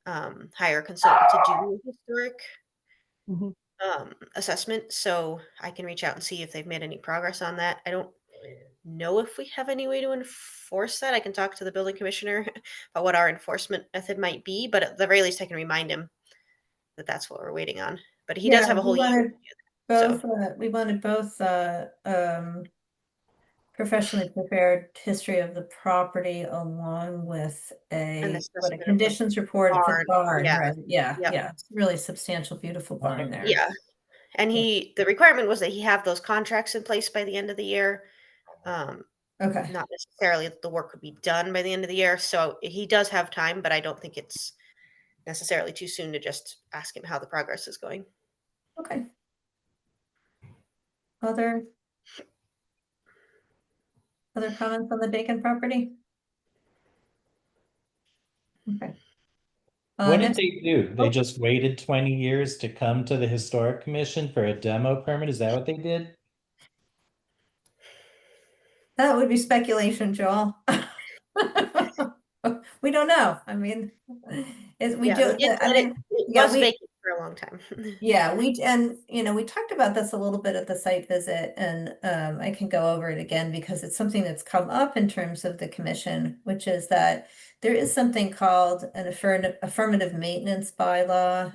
hire a consultant to do a historic Mhm. assessment. So I can reach out and see if they've made any progress on that. I don't know if we have any way to enforce that. I can talk to the building commissioner about what our enforcement method might be, but at the very least, I can remind him that that's what we're waiting on. But he does have a whole year to do that. So We wanted both professionally prepared history of the property along with an what a assessment of the conditions report for the barn. barn, Yeah. right? Yeah, Yep. yeah. It's a really substantial, beautiful barn there. Yeah. And the requirement was that he have those contracts in place by the end of the year. Okay. Not necessarily that the work would be done by the end of the year. So he does have time, but I don't think it's necessarily too soon to just ask him how the progress is going. Okay. Other comments on the Bacon property? Okay. What did Next, they do? They oh. just waited 20 years to come to the Historic Commission for a demo permit? Is that what they did? That would be speculation, Joel. We don't know. I mean, we Yeah, do. they did I let mean, it yeah, was vacant for a long time. yeah, we talked about this a little bit at the site visit, and I can go over it again because it's something that's come up in terms of the commission, which is that there is something called an affirmative maintenance bylaw.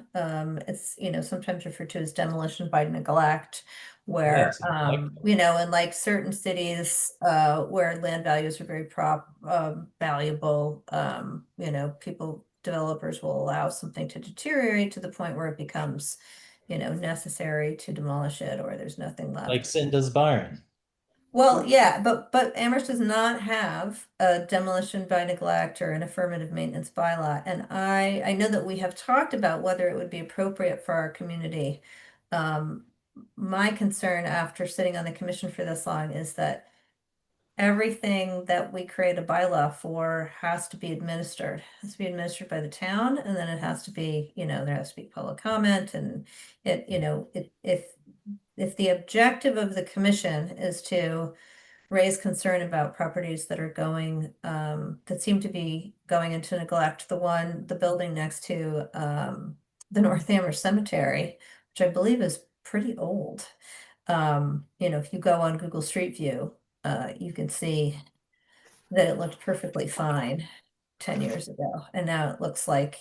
It's, sometimes referred to as demolition by neglect, where, Yes, exactly. in like certain cities, where land values are very valuable, developers will allow something to deteriorate to the point where it becomes, necessary to demolish it, or there's nothing left. Like Cinda's barn. Well, yeah, but Amherst does not have a demolition by neglect or an affirmative maintenance bylaw. And I know that we have talked about whether it would be appropriate for our community. My concern after sitting on the commission for this long is that everything that we create a bylaw for has to be administered. It has to be administered by the town, and then it has to be, there has to be public comment, and if the objective of the commission is to raise concern about properties that are going, that seem to be going into neglect, the building next to the North Amherst Cemetery, which I believe is pretty old. If you go on Google Street View, you can see that it looked perfectly fine 10 years ago. And now it looks like,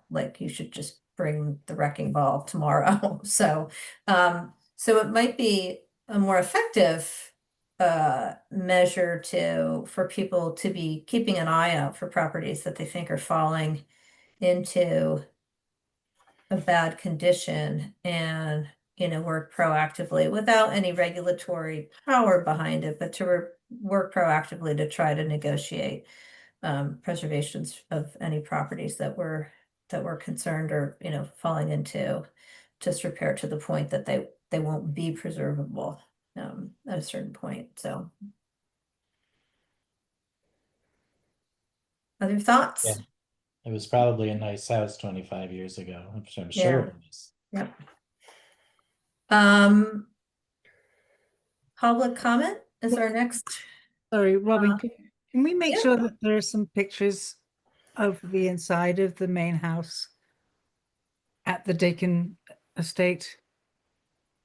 like you should just bring the wrecking ball tomorrow. So it might be a more effective measure for people to be keeping an eye out for properties that they think are falling into a bad condition, and work proactively without any regulatory power behind it, but to work proactively to try to negotiate preservations of any properties that were concerned, or falling into disrepair to the point that they won't be preservable at a certain point. So other thoughts? Yeah. It was probably a nice house 25 years ago. I'm sure Yeah. it was. Yep. Public comment is our next. Sorry, Robin, can we make yeah. sure that there are some pictures of the inside of the main house at the Dakin estate?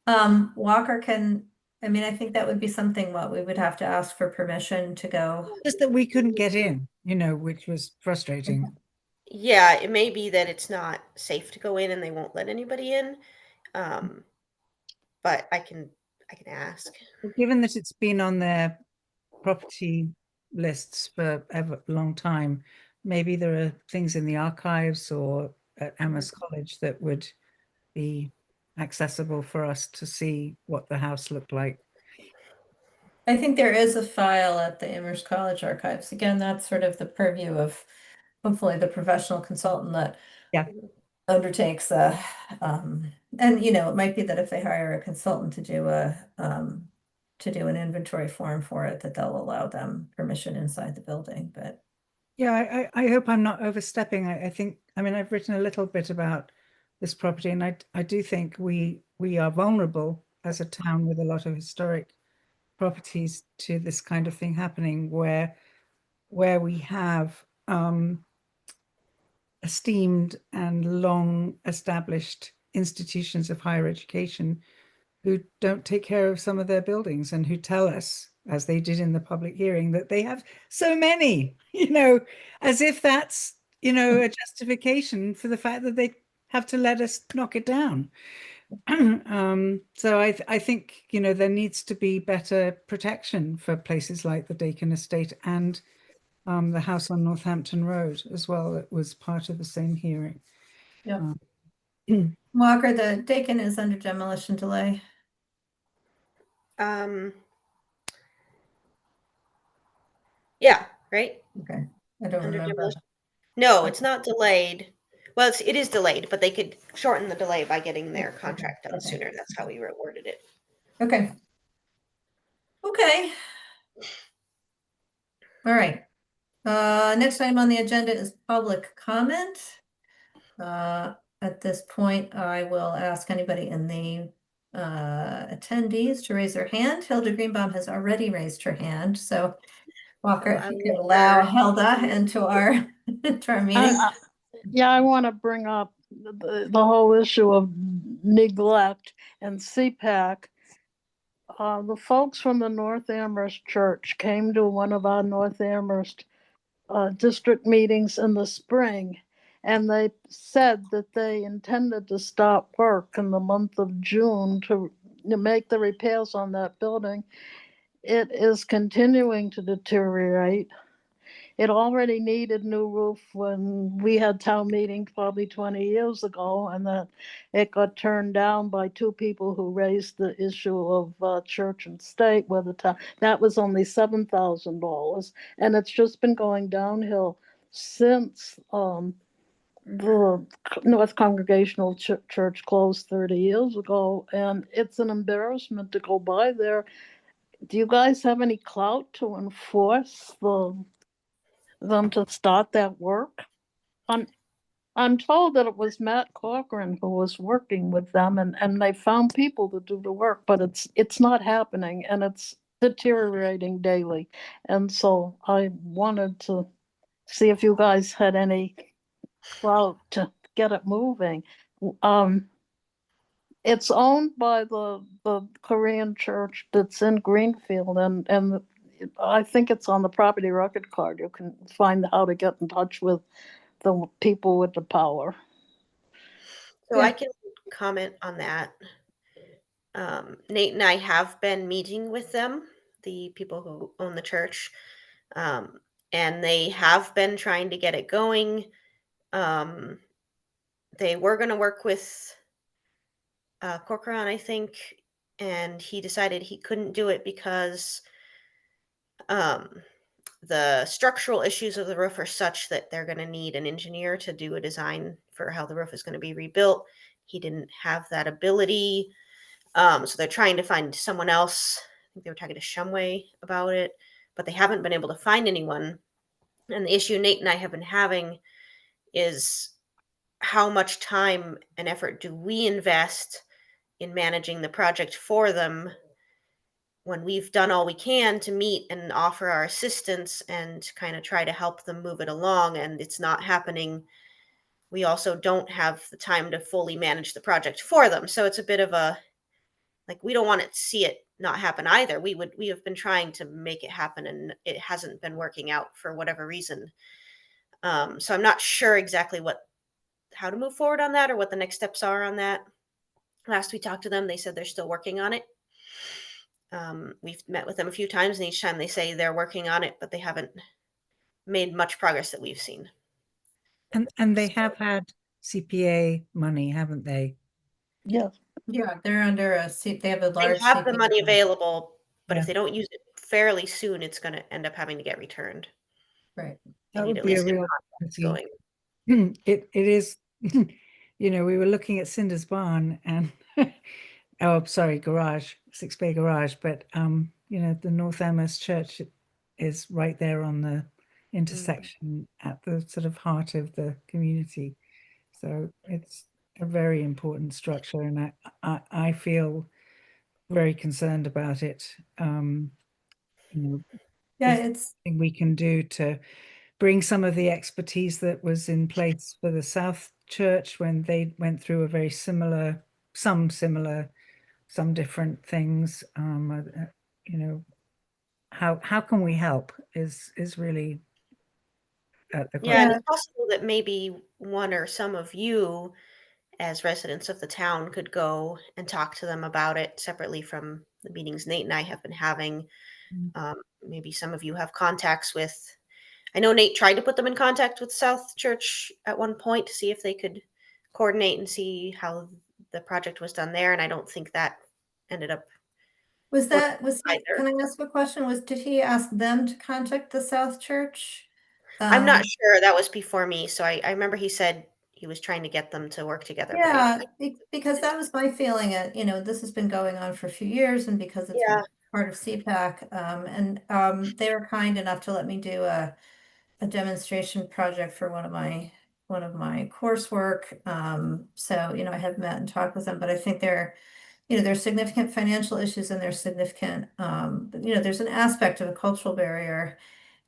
Walker I think that would be something what we would have to ask for permission to go. Just that we couldn't get in, which was frustrating. Yeah, it may be that it's not safe to go in and they won't let anybody in. But I can ask. Given that it's been on their property lists for a long time, maybe there are things in the archives or at Amherst College that would be accessible for us to see what the house looked like. I think there is a file at the Amherst College archives. Again, that's sort of the purview of hopefully the professional consultant that Yeah. undertakes and it might be that if they hire a consultant to do an inventory form for it, that they'll allow them permission inside the building, but Yeah, I hope I'm not overstepping. I think, I mean, I've written a little bit about this property, and I do think we are vulnerable as a town with a lot of historic properties to this kind of thing happening, where we have esteemed and long established institutions of higher education who don't take care of some of their buildings and who tell us, as they did in the public hearing, that they have so many, as if that's, a justification for the fact that they have to let us knock it down. So I think, there needs to be better protection for places like the Dakin Estate and the house on Northampton Road as well. That was part of the same hearing. Yep. Um, Walker, the Dakin is under demolition delay. Yeah, right? Okay, I don't Under remember. demolition. No, it's not delayed. Well, it is delayed, but they could shorten the delay by getting their contract done Okay. sooner. That's how we worded it. Okay. Okay. All right. Next item on the agenda is public comment. At this point, I will ask anybody in the attendees to raise their hand. Hilda Greenbaum has already raised her hand, so Walker, if you could allow Hilda into our meeting. Yeah, I want to bring up the whole issue of neglect and CPAC. The folks from the North Amherst Church came to one of our North Amherst district meetings in the spring, and they said that they intended to start work in the month of June to make the repairs on that building. It is continuing to deteriorate. It already needed new roof when we had town meeting probably 20 years ago, and that it got turned down by two people who raised the issue of church and state, where the town, that was only $7,000, and it's just been going downhill since the North Congregational Church closed 30 years ago, and it's an embarrassment to go by there. Do you guys have any clout to enforce them to start that work? I'm told that it was Matt Corcoran who was working with them, and they found people to do the work, but it's not happening, and it's deteriorating daily. And so I wanted to see if you guys had any clout to get it moving. It's owned by the Korean church that's in Greenfield, and I think it's on the property record card. You can find how to get in touch with the people with the power. So I can comment on that. Nate and I have been meeting with them, the people who own the church, and they have been trying to get it going. They were going to work with Corcoran, I think, and he decided he couldn't do it because the structural issues of the roof are such that they're going to need an engineer to do a design for how the roof is going to be rebuilt. He didn't have that ability. So they're trying to find someone else. I think they were talking to Shumway about it, but they haven't been able to find anyone. And the issue Nate and I have been having is how much time and effort do we invest in managing the project for them when we've done all we can to meet and offer our assistance and kind of try to help them move it along, and it's not happening. We also don't have the time to fully manage the project for them. So it's a bit of a, like, we don't want to see it not happen either. We have been trying to make it happen, and it hasn't been working out for whatever reason. So I'm not sure exactly how to move forward on that or what the next steps are on that. Last we talked to them, they said they're still working on it. We've met with them a few times, and each time they say they're working on it, but they haven't made much progress that we've seen. And they have had CPA money, haven't they? Yes. Yeah, they're under they have a large. They have the CPA money fund. available, but Yeah. if they don't use it fairly soon, it's going to end up having to get returned. Right. They That need would at be a least get real contracts pity. going. It is you know, we were looking at Cinder's barn and oh, sorry, garage, 6 Bay garage, but you know, the North Amherst Church is right there on the intersection at the sort of heart of the community. So it's a very important structure, and I feel very concerned about it. You know, Yeah, is there it's anything we can do to bring some of the expertise that was in place for the South Church when they went through a very similar, some different things. You know, how can we help is really the Yeah, and Yeah. it's possible that maybe one or some of you, as residents of the town, could go and talk to them about it separately from the meetings Nate and I have been having. Maybe some of you have contacts with. I know Nate tried to put them in contact with South Church at one point to see if they could coordinate and see how the project was done there, and I don't think that ended up. was that was he, Either. can I ask a question? Did he ask them to contact the South Church? I'm not sure. That was before me, so I remember he said he was trying to get them to work together, but Yeah, because that was my feeling. You know, this has been going on for a few years, and because it's yeah, been part of CPAC, and they were kind enough to let me do a demonstration project for one of my coursework. So you know, I have met and talked with them, but I think you know, there's significant financial issues and there's significant, you know, there's an aspect of a cultural barrier,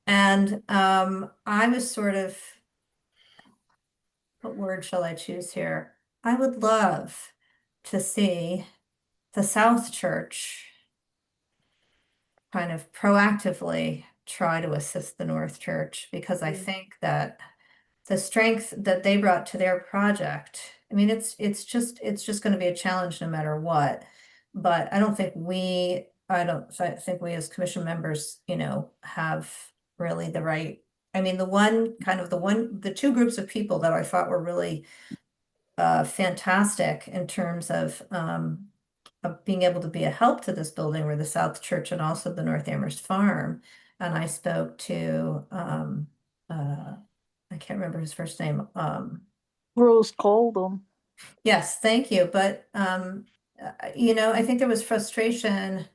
and I was sort of, what word shall I choose here? I would love to see the South Church kind of proactively try to assist the North Church, because I think that the strength that they brought to their project, I mean, it's just going to be a challenge no matter what. But I don't think we as commission members, you know, have really the right. I mean, the two groups of people that I thought were really fantastic in terms of being able to be a help to this building were the South Church and also the North Amherst Farm. And I spoke to I can't remember his first name. Bruce Coldham. Yes, thank you. But you know, I think there was frustration.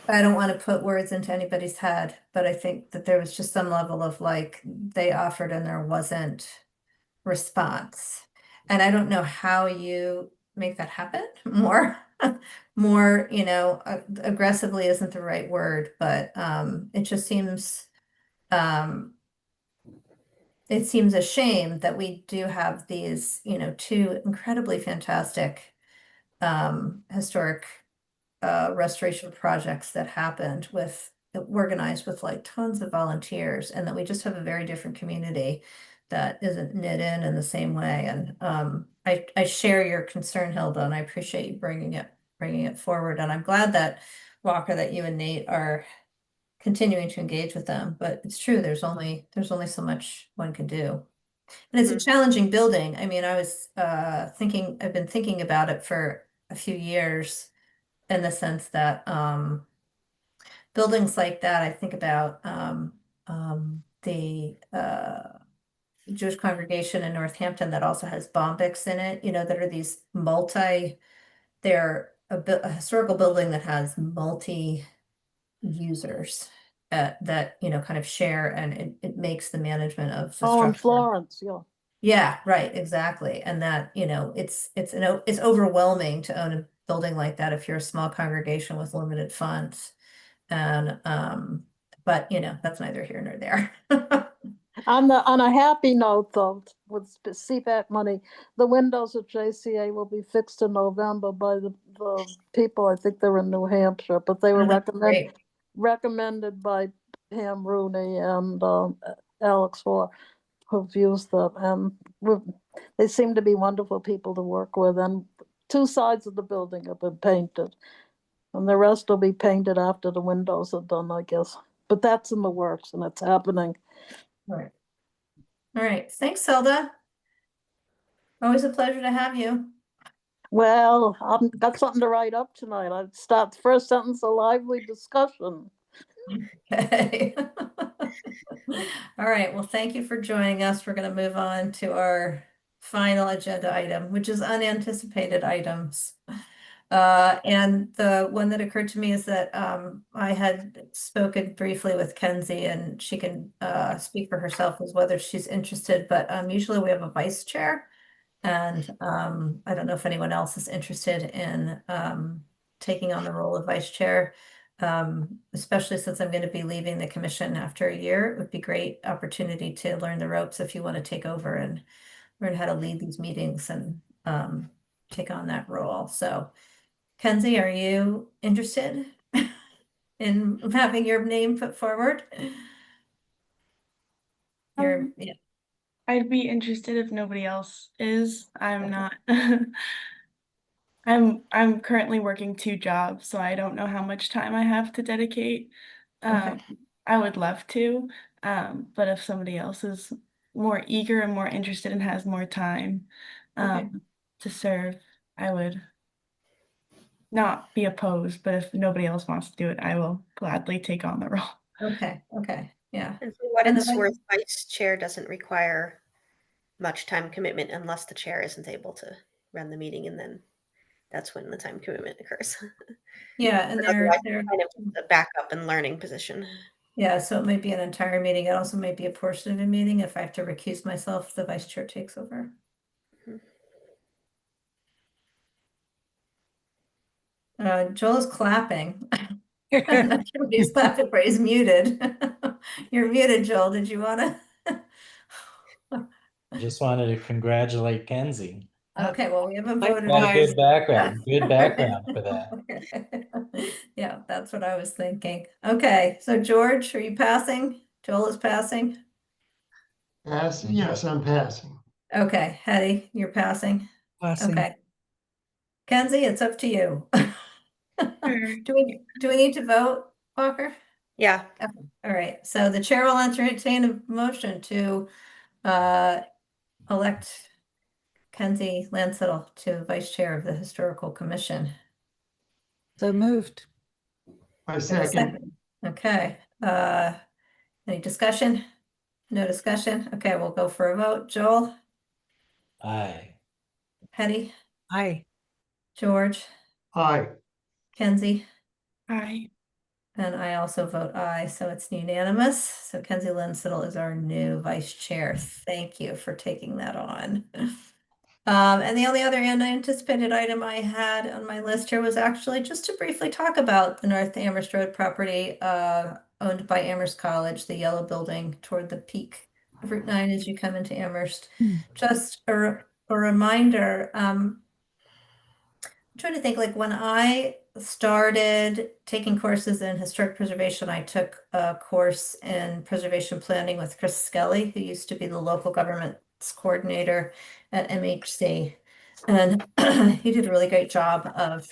I don't want to put words into anybody's head, but I think that there was just some level of like they offered and there wasn't response. And I don't know how you make that happen more. More, you know, aggressively isn't the right word, but um it seems a shame that we do have these, you know, two incredibly fantastic historic restoration projects that happened with organized with like tons of volunteers, and that we just have a very different community that isn't knit in the same way. And I share your concern, Hilda, and I appreciate you bringing it forward. And I'm glad that Walker, that you and Nate are continuing to engage with them. But it's true, there's only so much one can do. And it's a challenging building. I mean, I've been thinking about it for a few years, in the sense that buildings like that, I think about the Jewish congregation in Northampton that also has Bombyx in it, you know, that are these they're a historical building that has multi users that, you know, kind of share, and it makes the management of the Oh, in structure. Florence, yeah. Yeah, right, exactly. And that, you know, it's overwhelming to own a building like that if you're a small congregation with limited funds. And but you know, that's neither here nor there. On a happy note, though, with CPAC money, the windows at JCA will be fixed in November by the people. I think they're in New Hampshire, but they were Oh, that's great. recommended by Pam Rooney and Alex Hoare, who've used them, and they seem to be wonderful people to work with. And 2 sides of the building have been painted, and the rest will be painted after the windows are done, I guess. But that's in the works, and it's happening. Right. All right. Thanks, Hilda. Always a pleasure to have you. Well, I've got something to write up tonight. I'd start the first sentence, a lively discussion. Okay. All right. Well, thank you for joining us. We're going to move on to our final agenda item, which is unanticipated items. And the one that occurred to me is that I had spoken briefly with Kenzie, and she can speak for herself as whether she's interested, but usually we have a vice chair. And I don't know if anyone else is interested in taking on the role of vice chair, especially since I'm going to be leaving the commission after a year. It would be great opportunity to learn the ropes if you want to take over and learn how to lead these meetings and take on that role. So, Kenzie, are you interested in having your name put forward? Yeah. I'd be interested if nobody else is. I'm Okay. not. I'm currently working 2 jobs, so I don't know how much time I have to dedicate. Okay. I would love to, but if somebody else is more eager and more interested and has more time Okay. to serve, I would not be opposed, but if nobody else wants to do it, I will gladly take on the role. Okay. Okay. Yeah. And for what And the it's worth, vice chair doesn't require much time commitment unless the chair isn't able to run the meeting, and then that's when the time commitment occurs. Yeah, and But otherwise, they're it's kind of a backup and learning position. yeah, so it might be an entire meeting. It also might be a portion of a meeting. If I have to recuse myself, the vice chair takes over. Joel is clapping. I'm not sure what he's clapping for. He's muted. You're muted, Joel. Did you want to? Just wanted to congratulate Kenzie. Okay, well, we haven't I- voted. Got a on good this. background, good background for that. Yeah, that's what I was thinking. Okay, so George, are you passing? Joel is passing. Passing, yes, I'm passing. Okay, Hetty, you're passing. Passing. Okay. Kenzie, it's up to you. Sure. Do we need to vote, Walker? Yeah. Okay, all right, so the chair will entertain a motion to elect Kenzie Lansettle to vice chair of the Historical Commission. So moved. I Is there a second. Okay, any discussion? No discussion? Okay, we'll go for a vote. Joel, Aye. Hetty, Aye. George, Aye. Kenzie, Hi. and I also vote aye, so it's unanimous. So Kenzie Lansettle is our new vice chair. Thank you for taking that on. And the only other unanticipated item I had on my list here was actually just to briefly talk about the North Amherst Road property owned by Amherst College, the yellow building toward the peak of Route 9 as you come into Amherst. Just a reminder, I'm trying to think, like when I started taking courses in historic preservation, I took a course in preservation planning with Chris Skelly, who used to be the local government's coordinator at MHC. And he did a really great job of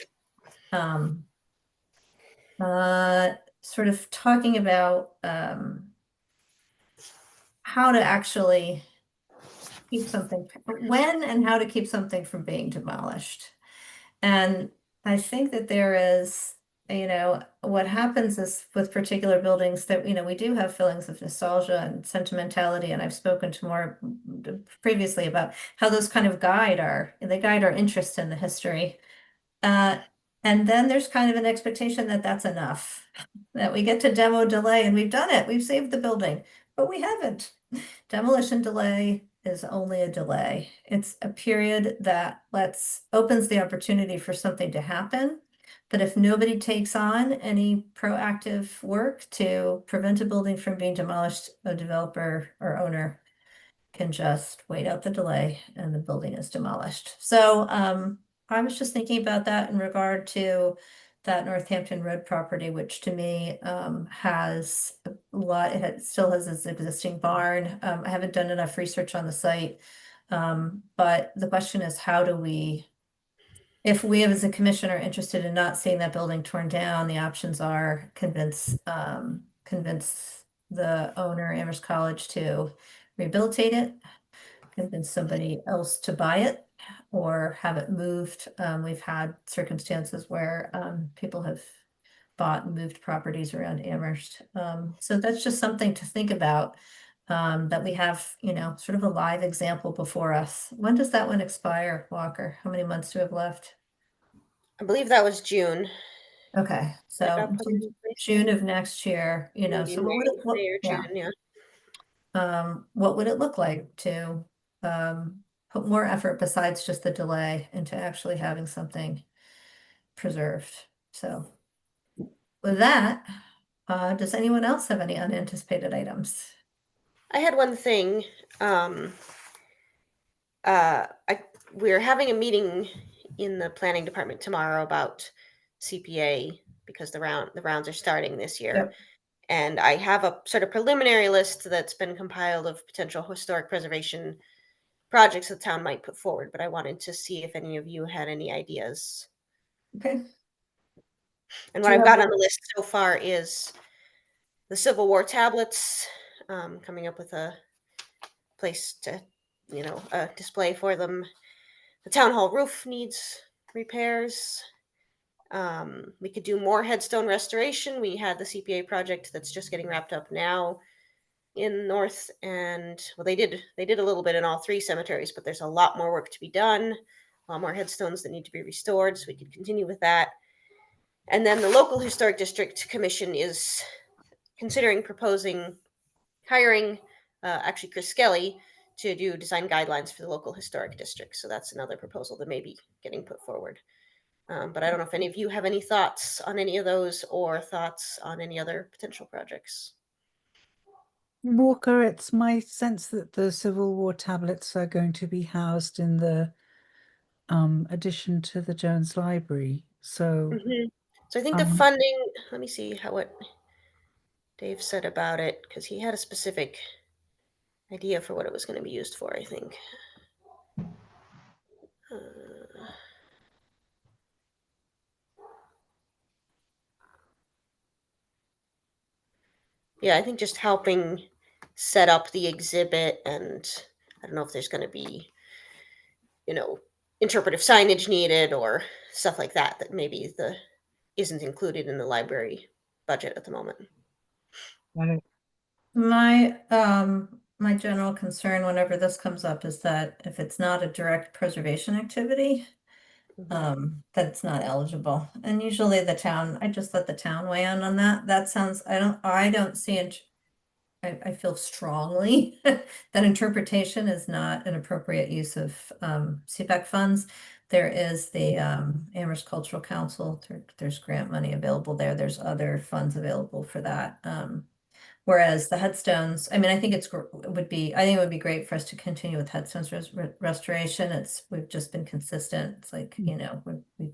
sort of talking about how to actually keep something, when and how to keep something from being demolished. And I think that there is, what happens is with particular buildings that, we do have feelings of nostalgia and sentimentality. And I've spoken to more previously about how those kind of guide our interest in the history. And then there's kind of an expectation that that's enough, that we get to demo delay and we've done it. We've saved the building, but we haven't. Demolition delay is only a delay. It's a period that opens the opportunity for something to happen. But if nobody takes on any proactive work to prevent a building from being demolished, a developer or owner can just wait out the delay and the building is demolished. So I was just thinking about that in regard to that Northampton Road property, which to me has a lot, still has its existing barn. I haven't done enough research on the site. But the question is, how do we, if we as a commission are interested in not seeing that building torn down, the options are convince the owner, Amherst College, to rehabilitate it, convince somebody else to buy it, or have it moved. We've had circumstances where people have bought and moved properties around Amherst. So that's just something to think about. that we have, sort of a live example before us. When does that one expire, Walker? How many months do we have left? I believe that was June. Okay, so I'll put it in place. June of next year, Maybe so what would it, May or June, yeah. what would it look like to put more effort besides just the delay into actually having something preserved? So with that, does anyone else have any unanticipated items? I had one thing. We're having a meeting in the planning department tomorrow about CPA because the rounds are starting this year. Yep. And I have a sort of preliminary list that's been compiled of potential historic preservation projects the town might put forward, but I wanted to see if any of you had any ideas. Okay. And Do what you I've got have on the list so far is the Civil War tablets, coming up with a place to, a display for them. The town hall roof needs repairs. We could do more headstone restoration. We had the CPA project that's just getting wrapped up now in North, and well, they did a little bit in all three cemeteries, but there's a lot more work to be done, a lot more headstones that need to be restored, so we could continue with that. And then the local historic district commission is considering hiring actually Chris Skelly to do design guidelines for the local historic district. So that's another proposal that may be getting put forward. But I don't know if any of you have any thoughts on any of those or thoughts on any other potential projects. Walker, it's my sense that the Civil War tablets are going to be housed in the addition to the Jones Library. So, So I think the funding, let me see what Dave said about it, because he had a specific idea for what it was going to be used for, I think. Yeah, I think just helping set up the exhibit, and I don't know if there's going to be, interpretive signage needed or stuff like that maybe isn't included in the library budget at the moment. My general concern whenever this comes up is that if it's not a direct preservation activity, that it's not eligible. And usually I just let the town weigh in on that. That sounds, I don't see it. I feel strongly that interpretation is not an appropriate use of CPAC funds. There is the Amherst Cultural Council. There's grant money available there. There's other funds available for that. Whereas the headstones, I mean, I think it would be great for us to continue with headstones restoration. We've just been consistent. It's like, we've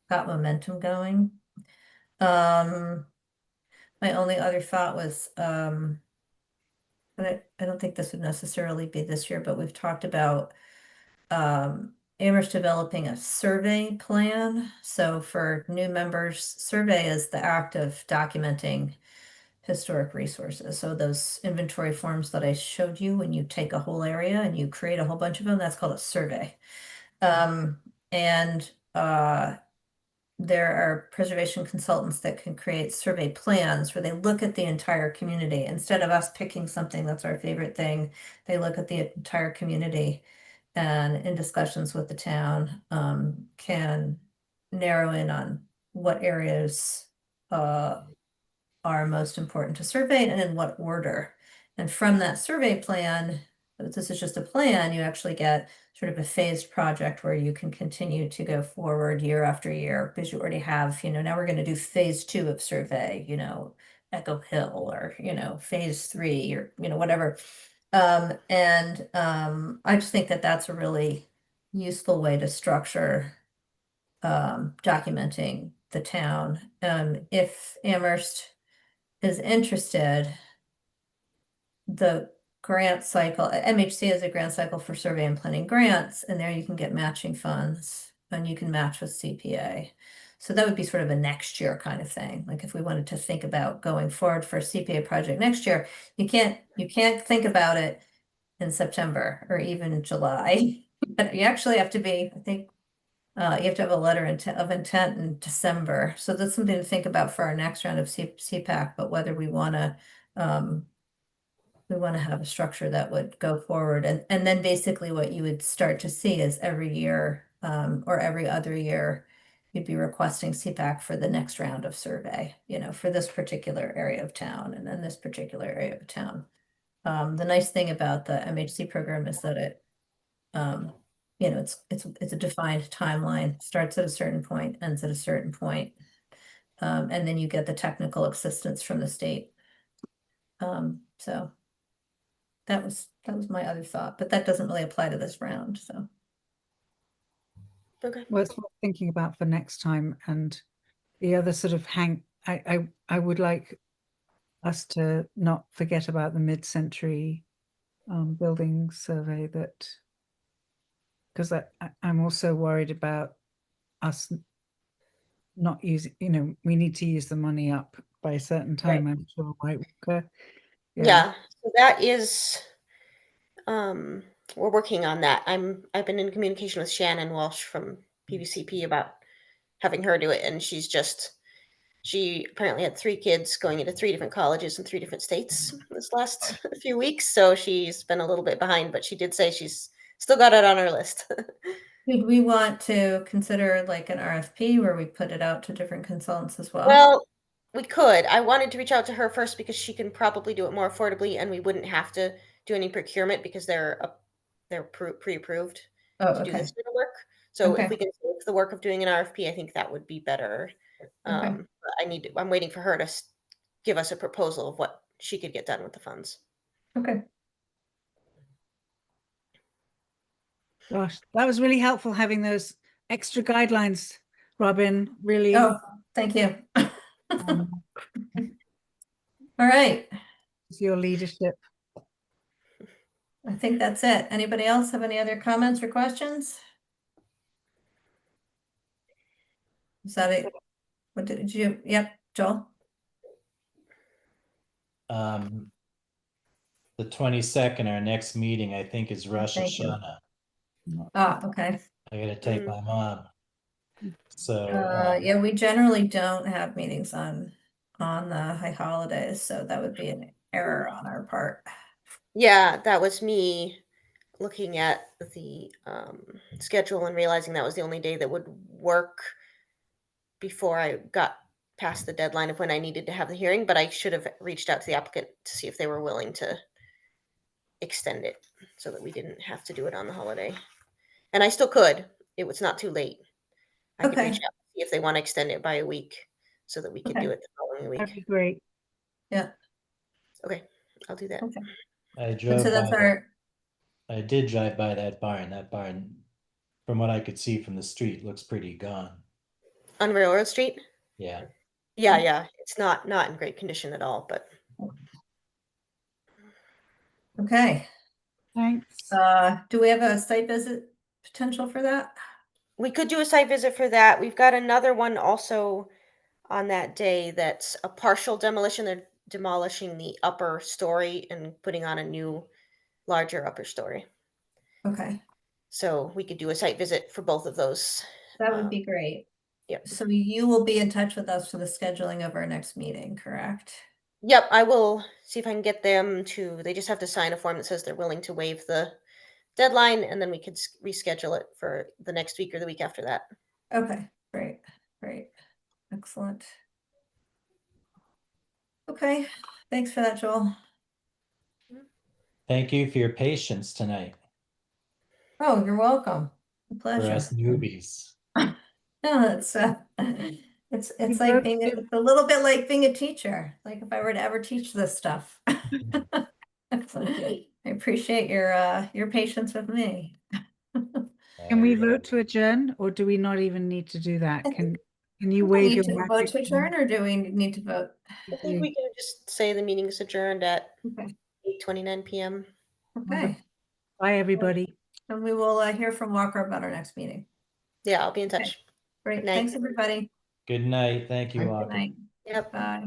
got momentum going. My only other thought was, but I don't think this would necessarily be this year, but we've talked about Amherst developing a survey plan. So for new members, survey is the act of documenting historic resources. So those inventory forms that I showed you, when you take a whole area and you create a whole bunch of them, that's called a survey. And there are preservation consultants that can create survey plans where they look at the entire community. Instead of us picking something that's our favorite thing, they look at the entire community, and in discussions with the town, can narrow in on what areas are most important to survey and in what order. And from that survey plan, this is just a plan, you actually get sort of a phased project where you can continue to go forward year after year, because you already have, now we're going to do phase 2 of survey, Echo Hill, or, phase 3, or, whatever. I just think that that's a really useful way to structure documenting the town. If Amherst is interested, the grant cycle, MHC has a grant cycle for survey and planning grants, and there you can get matching funds and you can match with CPA. So that would be sort of a next year kind of thing. Like if we wanted to think about going forward for a CPA project next year, you can't think about it in September or even July. But you actually have to be, I think, you have to have a letter of intent in December. So that's something to think about for our next round of CPAC, but whether we want to we want to have a structure that would go forward. And then basically what you would start to see is every year or every other year, you'd be requesting CPAC for the next round of survey, for this particular area of town and then this particular area of town. The nice thing about the MHC program is that it, it's a defined timeline, starts at a certain point, ends at a certain point. And then you get the technical assistance from the state. So that was my other thought, but that doesn't really apply to this round, so. Okay. Well, it's worth thinking about for next time. And the other sort of I would like us to not forget about the mid-century building survey, that because I'm also worried about us not using, we need to use the money up by a certain time, I'm sure, right, Walker? Yeah. So that is, we're working on that. I've been in communication with Shannon Walsh from PVCP about having her do it, and she apparently had 3 kids going into 3 different colleges in 3 different states this last few weeks, so she's been a little bit behind, but she did say she's still got it on her list. Did we want to consider like an RFP where we put it out to different consultants as well? Well, we could. I wanted to reach out to her first because she can probably do it more affordably, and we wouldn't have to do any procurement because they're pre-approved Oh, to do okay. this sort of work. So Okay. if we can save the work of doing an RFP, I think that would be better. Okay. But I'm waiting for her to give us a proposal of what she could get done with the funds. Okay. Gosh, that was really helpful having those extra guidelines, Robin. Really. Oh, thank you. All right. Your leadership. I think that's it. Anybody else have any other comments or questions? Is that it? What did you, yep, Joel? The 22nd, our next meeting, I think, is Rosh Thank you. Hashanah. Ah, okay. I gotta take my mom. So Yeah, we generally don't have meetings on the high holidays, so that would be an error on our part. Yeah, that was me looking at the schedule and realizing that was the only day that would work before I got past the deadline of when I needed to have the hearing, but I should have reached out to the applicant to see if they were willing to extend it so that we didn't have to do it on the holiday. And I still could. It was not too late. I could Okay. reach out and see if they want to extend it by a week so that we could Okay. do it the following week. That'd be great. Yeah. Okay, I'll do that. Okay. I And drove so that's by our, I did drive by that barn. That barn, from what I could see from the street, looks pretty gone. On Railroad Street? Yeah. Yeah. It's not in great condition at all, but okay. Thanks. Do we have a site visit potential for that? we could do a site visit for that. We've got another one also on that day that's a partial demolition. They're demolishing the upper story and putting on a new, larger upper story. Okay, So we could do a site visit for both of those. that would be great. Yep. So you will be in touch with us for the scheduling of our next meeting, correct? Yep, I will see if I can get them to, they just have to sign a form that says they're willing to waive the deadline, and then we could reschedule it for the next week or the week after that. Okay, great, excellent. Okay, thanks for that, Joel. Thank you for your patience tonight. Oh, you're welcome. A For pleasure. us newbies. No, it's like being it's a little bit like being a teacher. Like if I were to ever teach this stuff. I appreciate your patience with me. Can we vote to adjourn, or do we not even need to do that? Can you Do we wave need your to vote magic to adjourn, or do we need to vote? I think we can just say the meeting's adjourned at Okay. 8:29 p.m. Okay. Bye, everybody. And we will hear from Walker about our next meeting. Yeah, I'll be in Okay. touch. Great. Good night. Thanks, everybody. Good night. Thank you, Good Walker. Good night. Yep. Bye.